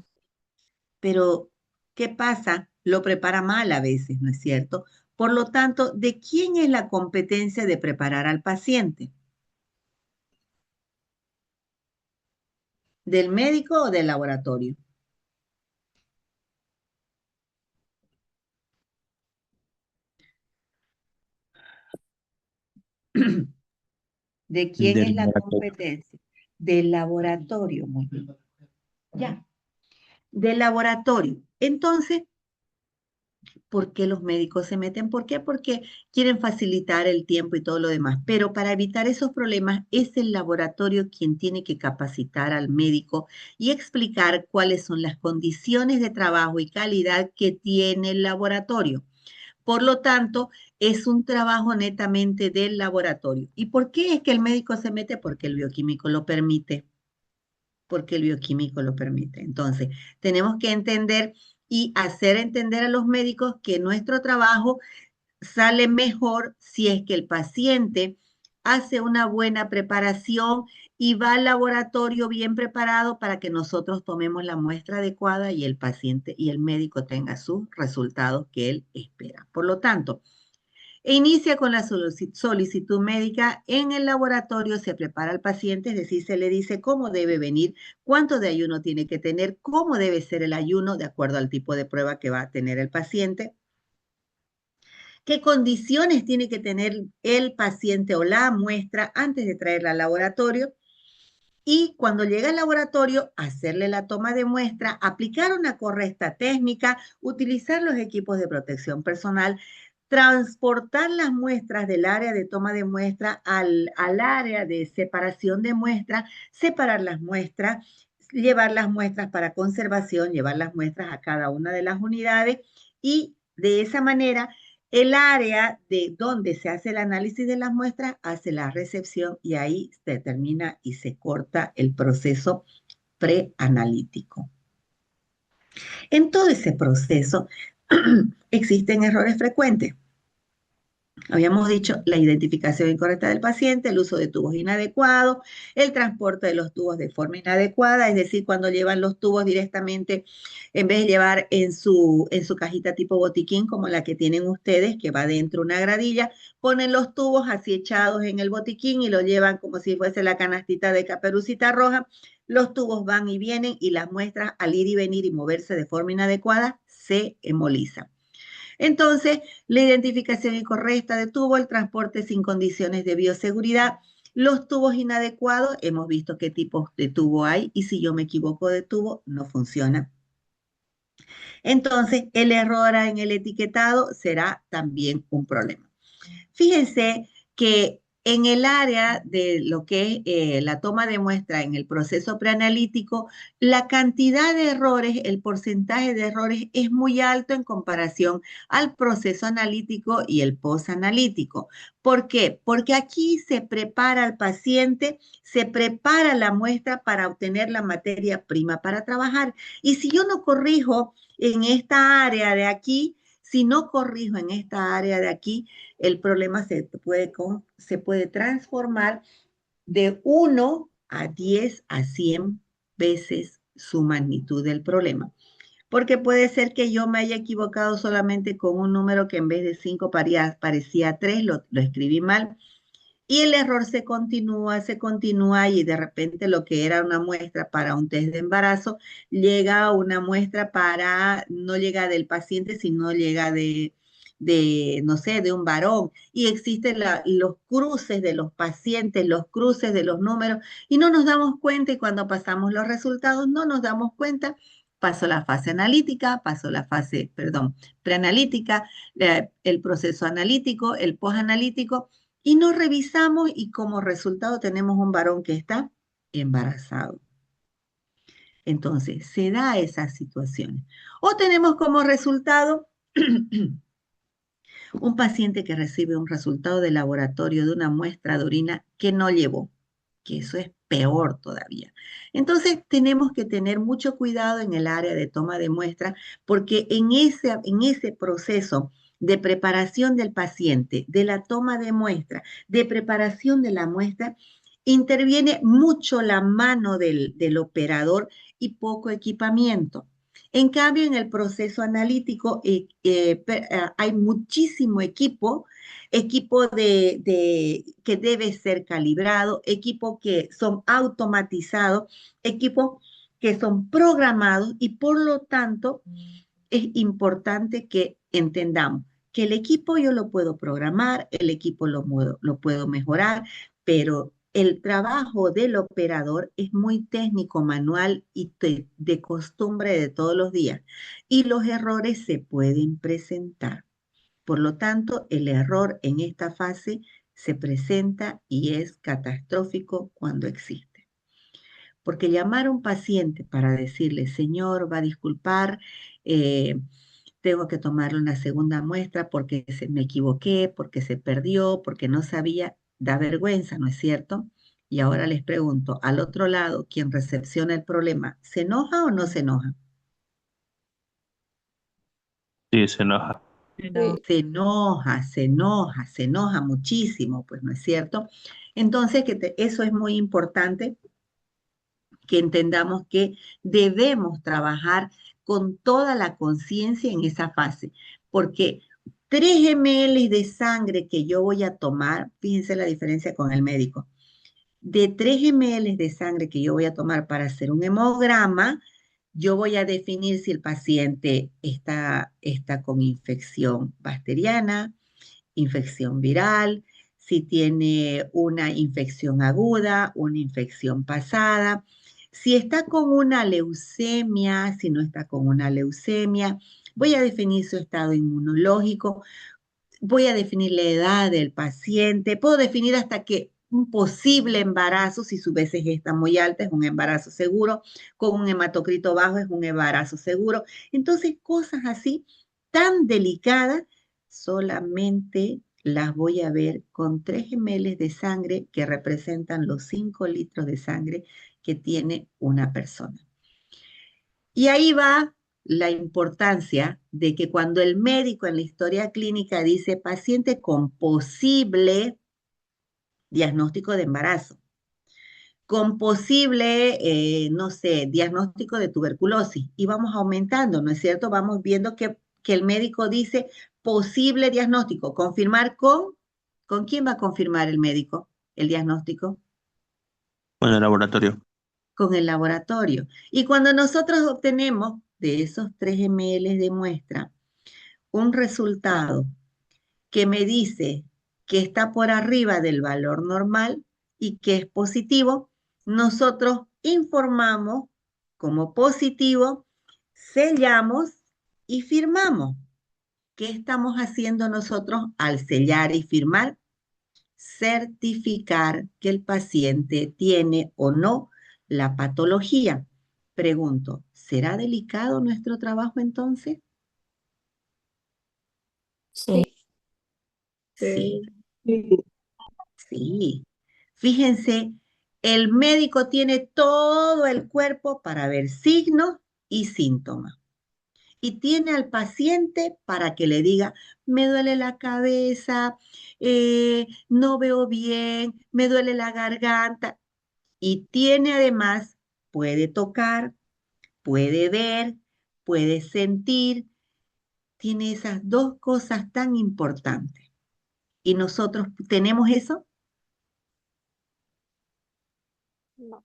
[SPEAKER 1] Pero, ¿qué pasa? Lo prepara mal a veces, ¿no es cierto? Por lo tanto, ¿de quién es la competencia de preparar al paciente? ¿Del médico o del laboratorio? ¿De quién es
[SPEAKER 5] del
[SPEAKER 1] la
[SPEAKER 5] laboratorio.
[SPEAKER 1] competencia? Del laboratorio, muy bien. Ya, del laboratorio. Entonces, ¿por qué los médicos se meten? ¿Por qué? Porque quieren facilitar el tiempo y todo lo demás. Pero para evitar esos problemas es el laboratorio quien tiene que capacitar al médico y explicar cuáles son las condiciones de trabajo y calidad que tiene el laboratorio. Por lo tanto, es un trabajo netamente del laboratorio. ¿Y por qué es que el médico se mete? Porque el bioquímico lo permite. Porque el bioquímico lo permite. Entonces, tenemos que entender y hacer entender a los médicos que nuestro trabajo sale mejor si es que el paciente hace una buena preparación y va al laboratorio bien preparado para que nosotros tomemos la muestra adecuada y el paciente y el médico tenga sus resultados que él espera. Por lo tanto, inicia con la solicitud médica. En el laboratorio se prepara al paciente, es decir, se le dice cómo debe venir, cuánto de ayuno tiene que tener, cómo debe ser el ayuno de acuerdo al tipo de prueba que va a tener el paciente, qué condiciones tiene que tener el paciente o la muestra antes de traerla al laboratorio. Y cuando llega al laboratorio, hacerle la toma de muestra, aplicar una correcta técnica, utilizar los equipos de protección personal, transportar las muestras del área de toma de muestra al área de separación de muestras, separar las muestras, llevar las muestras para conservación, llevar las muestras a cada una de las unidades y de esa manera el área de donde se hace el análisis de las muestras hace la recepción y ahí se termina y se corta el proceso preanalítico. En todo ese proceso existen errores frecuentes. Habíamos dicho la identificación incorrecta del paciente, el uso de tubos inadecuados, el transporte de los tubos de forma inadecuada, es decir, cuando llevan los tubos directamente, en vez de llevar en su cajita tipo botiquín, como la que tienen ustedes, que va dentro una gradilla, ponen los tubos así echados en el botiquín y lo llevan como si fuese la canastita de Caperucita Roja. Los tubos van y vienen y las muestras, al ir y venir y moverse de forma inadecuada, se hemolizan. Entonces, la identificación incorrecta de tubo, el transporte sin condiciones de bioseguridad, los tubos inadecuados, hemos visto qué tipos de tubo hay y si yo me equivoco de tubo, no funciona. Entonces, el error en el etiquetado será también un problema. Fíjense que en el área de lo que es la toma de muestra en el proceso preanalítico, la cantidad de errores, el porcentaje de errores es muy alto en comparación al proceso analítico y el posanalítico. ¿Por qué? Porque aquí se prepara al paciente, se prepara la muestra para obtener la materia prima para trabajar. Y si yo no corrijo en esta área de aquí, si no corrijo en esta área de aquí, el problema se puede transformar de 1 a 10 a 100 veces su magnitud del problema. Porque puede ser que yo me haya equivocado solamente con un número que en vez de 5 parecía 3, lo escribí mal. Y el error se continúa y de repente lo que era una muestra para un test de embarazo llega a una muestra para, no llega del paciente, sino llega no sé, de un varón. Y existen los cruces de los pacientes, los cruces de los números, y no nos damos cuenta y cuando pasamos los resultados no nos damos cuenta. Pasó la fase analítica, pasó la fase, perdón, preanalítica, el proceso analítico, el posanalítico, y nos revisamos y como resultado tenemos un varón que está embarazado. Entonces, se da esas situaciones. O tenemos como resultado un paciente que recibe un resultado de laboratorio de una muestra de orina que no llevó, que eso es peor todavía. Entonces, tenemos que tener mucho cuidado en el área de toma de muestra, porque en ese proceso de preparación del paciente, de la toma de muestra, de preparación de la muestra, interviene mucho la mano del operador y poco equipamiento. En cambio, en el proceso analítico hay muchísimo equipo que debe ser calibrado, equipos que son automatizados, equipos que son programados y por lo tanto es importante que entendamos que el equipo yo lo puedo programar, el equipo lo puedo mejorar, pero el trabajo del operador es muy técnico, manual y de costumbre de todos los días. Y los errores se pueden presentar. Por lo tanto, el error en esta fase se presenta y es catastrófico cuando existe. Porque llamar a un paciente para decirle, señor, va a disculpar, tengo que tomarle una segunda muestra porque me equivoqué, porque se perdió, porque no sabía, da vergüenza, ¿no es cierto? Y ahora les pregunto, al otro lado, quien recepciona el problema, ¿se enoja o no se enoja?
[SPEAKER 5] Sí, se enoja.
[SPEAKER 9] Sí,
[SPEAKER 1] Se enoja muchísimo, pues, ¿no es cierto? Entonces, eso es muy importante que entendamos que debemos trabajar con toda la conciencia en esa fase, porque 3 ml de sangre que yo voy a tomar, fíjense la diferencia con el médico, de 3 ml de sangre que yo voy a tomar para hacer un hemograma, yo voy a definir si el paciente está con infección bacteriana, infección viral, si tiene una infección aguda, una infección pasada, si está con una leucemia, si no está con una leucemia, voy a definir su estado inmunológico, voy a definir la edad del paciente, puedo definir hasta que un posible embarazo, si su BCG está muy alta, es un embarazo seguro, con un hematocrito bajo es un embarazo seguro. Entonces, cosas así tan delicadas, solamente las voy a ver con 3 ml de sangre que representan los 5 litros de sangre que tiene una persona. Y ahí va la importancia de que cuando el médico en la historia clínica dice paciente con posible diagnóstico de embarazo, con posible, no sé, diagnóstico de tuberculosis, y vamos aumentando, ¿no es cierto? Vamos viendo que el médico dice posible diagnóstico, confirmar ¿con quién va a confirmar el médico el diagnóstico?
[SPEAKER 5] Bueno, el laboratorio.
[SPEAKER 1] Con el laboratorio. Y cuando nosotros obtenemos de esos 3 ml de muestra un resultado que me dice que está por arriba del valor normal y que es positivo, nosotros informamos como positivo, sellamos y firmamos. ¿Qué estamos haciendo nosotros al sellar y firmar? Certificar que el paciente tiene o no la patología. Pregunto, ¿será delicado nuestro trabajo entonces?
[SPEAKER 8] Sí.
[SPEAKER 1] Sí,
[SPEAKER 9] sí,
[SPEAKER 1] sí. Fíjense, el médico tiene todo el cuerpo para ver signos y síntomas. Y tiene al paciente para que le diga, me duele la cabeza, no veo bien, me duele la garganta. Y tiene además, puede tocar, puede ver, puede sentir, tiene esas dos cosas tan importantes. ¿Y nosotros tenemos eso?
[SPEAKER 9] No.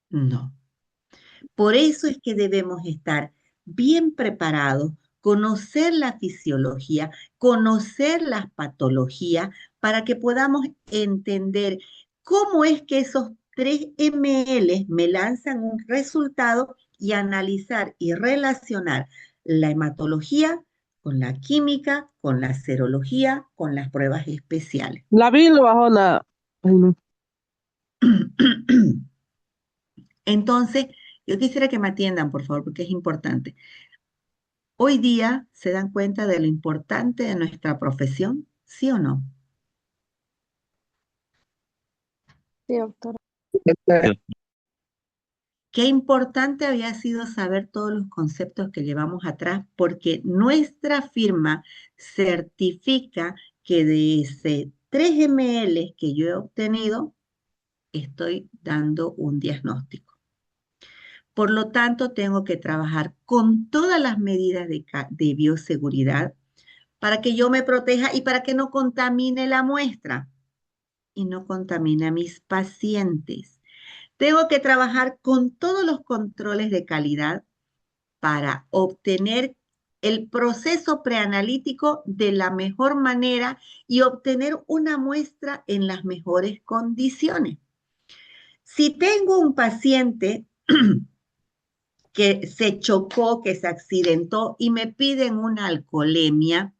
[SPEAKER 1] No. Por eso es que debemos estar bien preparados, conocer la fisiología, conocer las patologías, para que podamos entender cómo es que esos 3 ml me lanzan un resultado y analizar y relacionar la hematología con la química, con la serología, con las pruebas especiales.
[SPEAKER 11] La vi y no bajó nada. Ay, no.
[SPEAKER 1] Entonces, yo quisiera que me atiendan, por favor, porque es importante. Hoy día se dan cuenta de lo importante de nuestra profesión, ¿sí o no?
[SPEAKER 9] Sí, doctora.
[SPEAKER 1] Qué importante había sido saber todos los conceptos que llevamos atrás, porque nuestra firma certifica que de ese 3 ml que yo he obtenido, estoy dando un diagnóstico. Por lo tanto, tengo que trabajar con todas las medidas de bioseguridad para que yo me proteja y para que no contamine la muestra y no contamine a mis pacientes. Tengo que trabajar con todos los controles de calidad para obtener el proceso preanalítico de la mejor manera y obtener una muestra en las mejores condiciones. Si tengo un paciente que se chocó, que se accidentó y me piden una alcoholemia,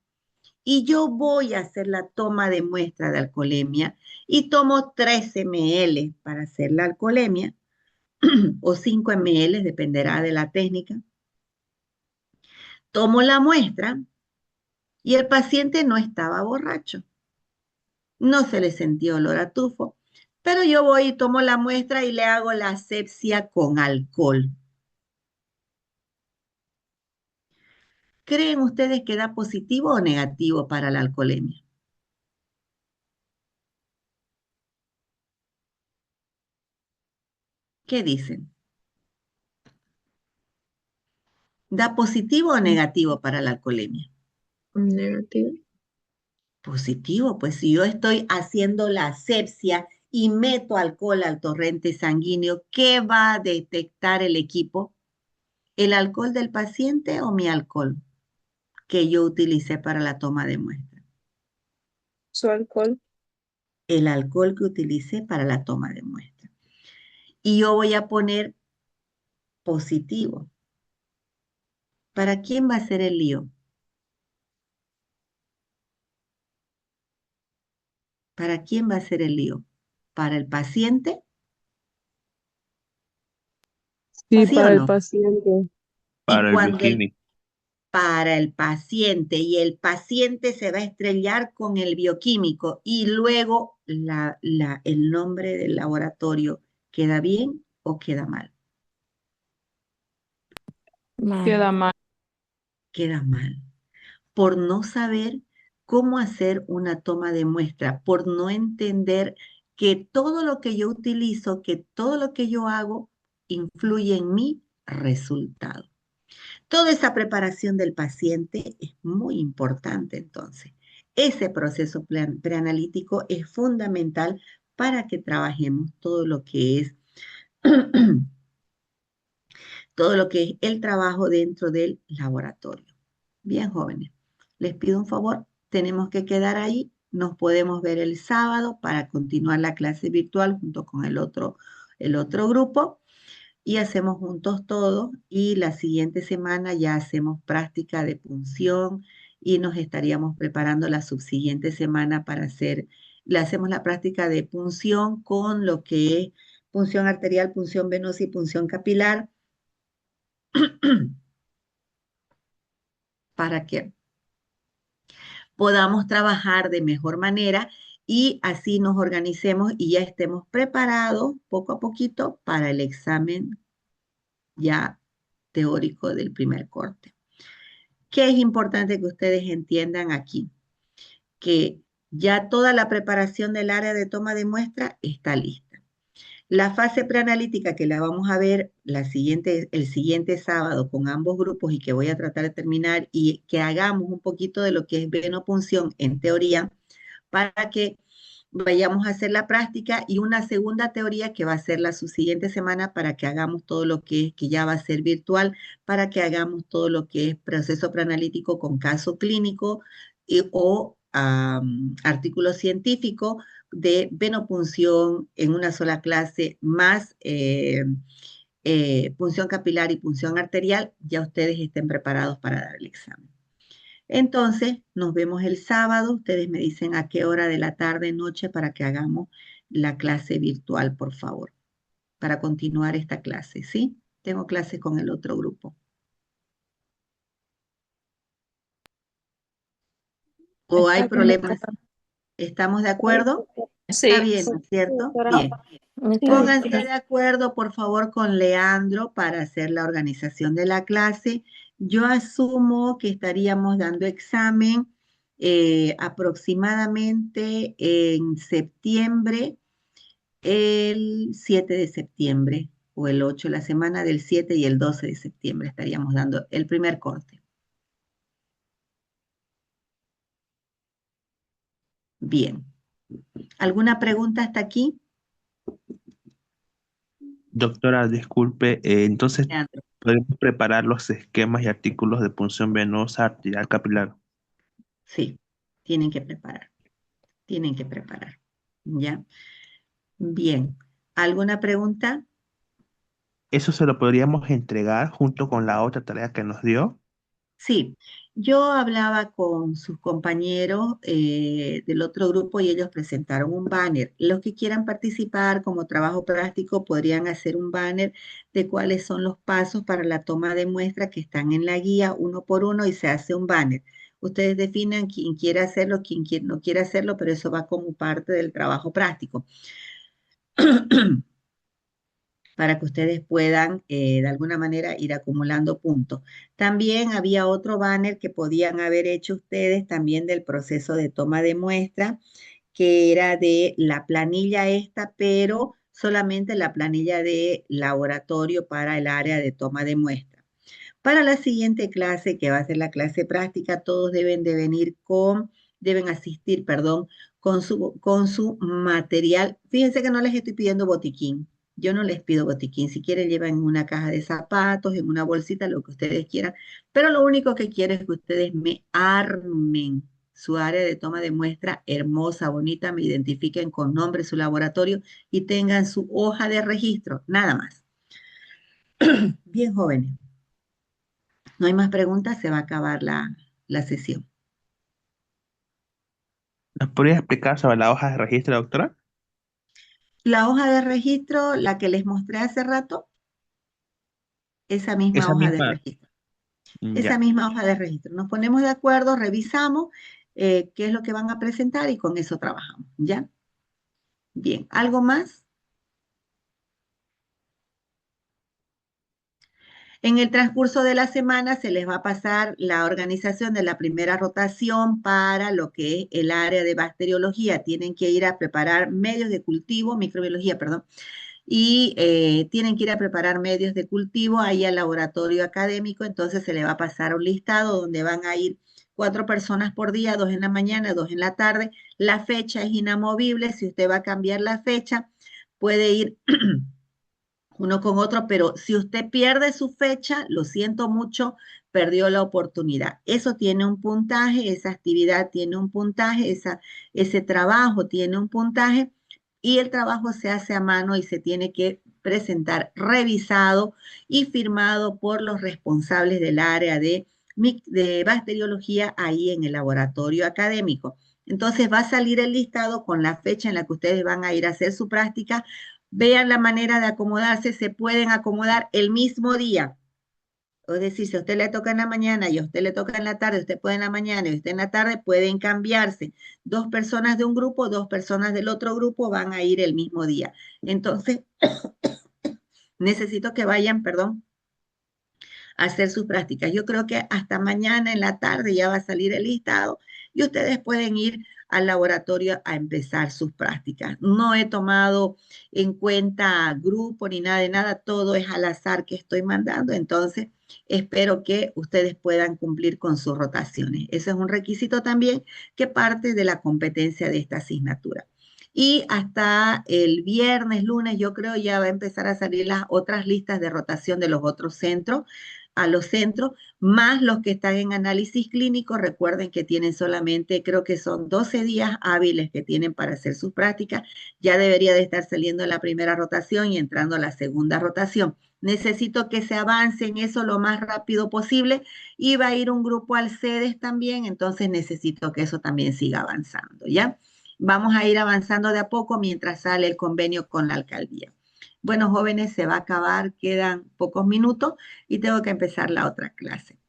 [SPEAKER 1] y yo voy a hacer la toma de muestra de alcoholemia y tomo 3 ml para hacer la alcoholemia o 5 ml, dependerá de la técnica. Tomo la muestra y el paciente no estaba borracho. No se le sentía olor a tufo, pero yo voy y tomo la muestra y le hago la asepsia con alcohol. ¿Creen ustedes que da positivo o negativo para la alcoholemia? ¿Qué dicen? ¿Da positivo o negativo para la alcoholemia?
[SPEAKER 10] Negativo.
[SPEAKER 1] Positivo, pues si yo estoy haciendo la asepsia y meto alcohol al torrente sanguíneo, ¿qué va a detectar el equipo? ¿El alcohol del paciente o mi alcohol que yo utilicé para la toma de muestra?
[SPEAKER 13] Su alcohol.
[SPEAKER 1] El alcohol que utilicé para la toma de muestra. Y yo voy a poner positivo. ¿Para quién va a ser el lío? ¿Para quién va a ser el lío? ¿Para el paciente?
[SPEAKER 11] Sí,
[SPEAKER 1] ¿Sí o
[SPEAKER 11] para el
[SPEAKER 1] no?
[SPEAKER 11] paciente.
[SPEAKER 1] Y
[SPEAKER 5] Para el
[SPEAKER 1] cuando
[SPEAKER 5] bioquímico.
[SPEAKER 1] para el paciente y el paciente se va a estrellar con el bioquímico y luego el nombre del laboratorio, ¿queda bien o queda mal?
[SPEAKER 13] Queda
[SPEAKER 10] Mal.
[SPEAKER 13] mal.
[SPEAKER 1] Queda mal. Por no saber cómo hacer una toma de muestra, por no entender que todo lo que yo utilizo, que todo lo que yo hago, influye en mi resultado. Toda esa preparación del paciente es muy importante entonces. Ese proceso preanalítico es fundamental para que trabajemos todo lo que es todo lo que es el trabajo dentro del laboratorio. Bien, jóvenes, les pido un favor, tenemos que quedar ahí, nos podemos ver el sábado para continuar la clase virtual junto con el otro grupo y hacemos juntos todo y la siguiente semana ya hacemos práctica de punción y nos estaríamos preparando la subsiguiente semana para le hacemos la práctica de punción con lo que es punción arterial, punción venosa y punción capilar para que podamos trabajar de mejor manera y así nos organicemos y ya estemos preparados poco a poquito para el examen ya teórico del primer corte. ¿Qué es importante que ustedes entiendan aquí? Que ya toda la preparación del área de toma de muestra está lista. La fase preanalítica que la vamos a ver el siguiente sábado con ambos grupos y que voy a tratar de terminar y que hagamos un poquito de lo que es venopunción en teoría para que vayamos a hacer la práctica y una segunda teoría que va a ser la siguiente semana para que hagamos todo lo que ya va a ser virtual, para que hagamos todo lo que es proceso preanalítico con caso clínico o artículo científico de venopunción en una sola clase más punción capilar y punción arterial, ya ustedes estén preparados para dar el examen. Entonces, nos vemos el sábado. Ustedes me dicen a qué hora de la tarde, noche, para que hagamos la clase virtual, por favor, para continuar esta clase, ¿sí? Tengo clase con el otro grupo. ¿O hay problemas? ¿Estamos de acuerdo? Está bien, ¿no es cierto? Bien. Pónganse de acuerdo, por favor, con Leandro para hacer la organización de la clase. Yo asumo que estaríamos dando examen aproximadamente en septiembre, el 7 de septiembre o el 8, la semana del 7 y el 12 de septiembre estaríamos dando el primer corte. Bien. ¿Alguna pregunta hasta aquí?
[SPEAKER 5] Doctora, disculpe, entonces
[SPEAKER 1] Leandro.
[SPEAKER 5] podemos preparar los esquemas y artículos de punción venosa arterial capilar.
[SPEAKER 1] Sí, tienen que preparar. Tienen que preparar. ¿Ya? Bien. ¿Alguna pregunta?
[SPEAKER 5] ¿Eso se lo podríamos entregar junto con la otra tarea que nos dio?
[SPEAKER 1] Sí, yo hablaba con sus compañeros del otro grupo y ellos presentaron un banner. Los que quieran participar como trabajo práctico podrían hacer un banner de cuáles son los pasos para la toma de muestra que están en la guía uno por uno y se hace un banner. Ustedes definan quién quiere hacerlo, quién no quiere hacerlo, pero eso va como parte del trabajo práctico. Para que ustedes puedan de alguna manera ir acumulando puntos. También había otro banner que podían haber hecho ustedes también del proceso de toma de muestra, que era de la planilla esta, pero solamente la planilla de laboratorio para el área de toma de muestra. Para la siguiente clase, que va a ser la clase práctica, todos deben asistir, perdón, con su material. Fíjense que no les estoy pidiendo botiquín. Yo no les pido botiquín. Si quieren, llevan en una caja de zapatos, en una bolsita, lo que ustedes quieran. Pero lo único que quiero es que ustedes me armen su área de toma de muestra hermosa, bonita, me identifiquen con nombre, su laboratorio y tengan su hoja de registro, nada más. Bien, jóvenes. No hay más preguntas, se va a acabar la sesión.
[SPEAKER 5] ¿Nos podría explicar sobre la hoja de registro, doctora?
[SPEAKER 1] La hoja de registro, la que les mostré hace rato, esa misma
[SPEAKER 5] Esa
[SPEAKER 1] hoja de
[SPEAKER 5] misma.
[SPEAKER 1] registro. Esa
[SPEAKER 5] Ya.
[SPEAKER 1] misma hoja de registro. Nos ponemos de acuerdo, revisamos qué es lo que van a presentar y con eso trabajamos, ¿ya? Bien, ¿algo más? En el transcurso de la semana se les va a pasar la organización de la primera rotación para lo que es el área de bacteriología. Tienen que ir a preparar medios de cultivo, microbiología, perdón, y tienen que ir a preparar medios de cultivo ahí al laboratorio académico. Entonces se le va a pasar un listado donde van a ir 4 personas por día, 2 en la mañana, 2 en la tarde. La fecha es inamovible. Si usted va a cambiar la fecha, puede ir uno con otro, pero si usted pierde su fecha, lo siento mucho, perdió la oportunidad. Eso tiene un puntaje, esa actividad tiene un puntaje, ese trabajo tiene un puntaje y el trabajo se hace a mano y se tiene que presentar revisado y firmado por los responsables del área de bacteriología ahí en el laboratorio académico. Entonces va a salir el listado con la fecha en la que ustedes van a ir a hacer su práctica. Vean la manera de acomodarse, se pueden acomodar el mismo día. Es decir, si a usted le toca en la mañana y a usted le toca en la tarde, usted puede en la mañana y usted en la tarde, pueden cambiarse. 2 personas de un grupo, 2 personas del otro grupo van a ir el mismo día. Entonces, necesito que vayan, perdón, a hacer sus prácticas. Yo creo que hasta mañana en la tarde ya va a salir el listado y ustedes pueden ir al laboratorio a empezar sus prácticas. No he tomado en cuenta grupo ni nada de nada, todo es al azar que estoy mandando, entonces espero que ustedes puedan cumplir con sus rotaciones. Ese es un requisito también que parte de la competencia de esta asignatura. Y hasta el viernes, lunes, yo creo ya va a empezar a salir las otras listas de rotación de los otros centros, a los centros, más los que están en análisis clínico. Recuerden que tienen solamente, creo que son 12 días hábiles que tienen para hacer sus prácticas. Ya debería de estar saliendo la primera rotación y entrando la segunda rotación. Necesito que se avance en eso lo más rápido posible y va a ir un grupo al CEDES también, entonces necesito que eso también siga avanzando, ¿ya? Vamos a ir avanzando de a poco mientras sale el convenio con la alcaldía. Bueno, jóvenes, se va a acabar, quedan pocos minutos y tengo que empezar la otra clase.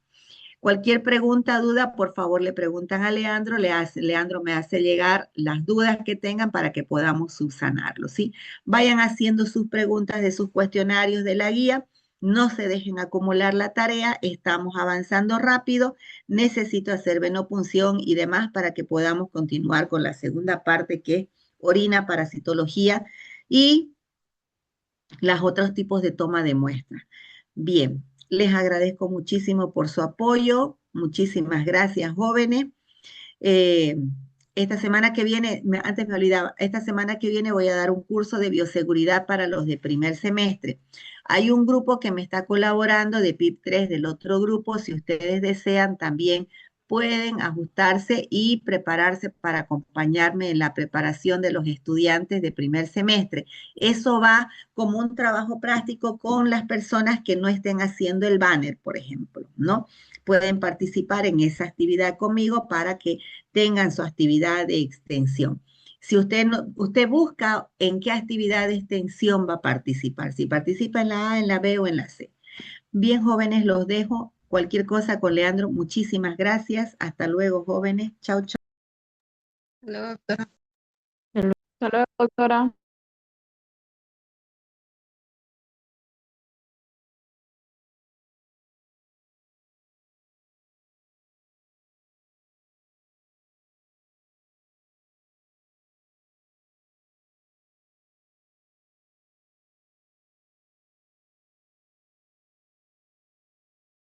[SPEAKER 1] Cualquier pregunta, duda, por favor le preguntan a Leandro. Leandro me hace llegar las dudas que tengan para que podamos subsanarlo, ¿sí? Vayan haciendo sus preguntas de sus cuestionarios de la guía. No se dejen acumular la tarea. Estamos avanzando rápido. Necesito hacer venopunción y demás para que podamos continuar con la segunda parte, que es orina, parasitología y los otros tipos de toma de muestras. Bien, les agradezco muchísimo por su apoyo. Muchísimas gracias, jóvenes. Eh, esta semana que viene, antes me olvidaba, esta semana que viene voy a dar un curso de bioseguridad para los de primer semestre. Hay un grupo que me está colaborando de PIP3 del otro grupo. Si ustedes desean, también pueden ajustarse y prepararse para acompañarme en la preparación de los estudiantes de primer semestre. Eso va como un trabajo práctico con las personas que no estén haciendo el banner, por ejemplo, ¿no? Pueden participar en esa actividad conmigo para que tengan su actividad de extensión. Si usted, usted busca en qué actividad de extensión va a participar, si participa en la A, en la B o en la C. Bien, jóvenes, los dejo. Cualquier cosa con Leandro, muchísimas gracias. Hasta luego, jóvenes. Chau, chau.
[SPEAKER 13] Luego, doctora.
[SPEAKER 7] Hasta luego, doctora.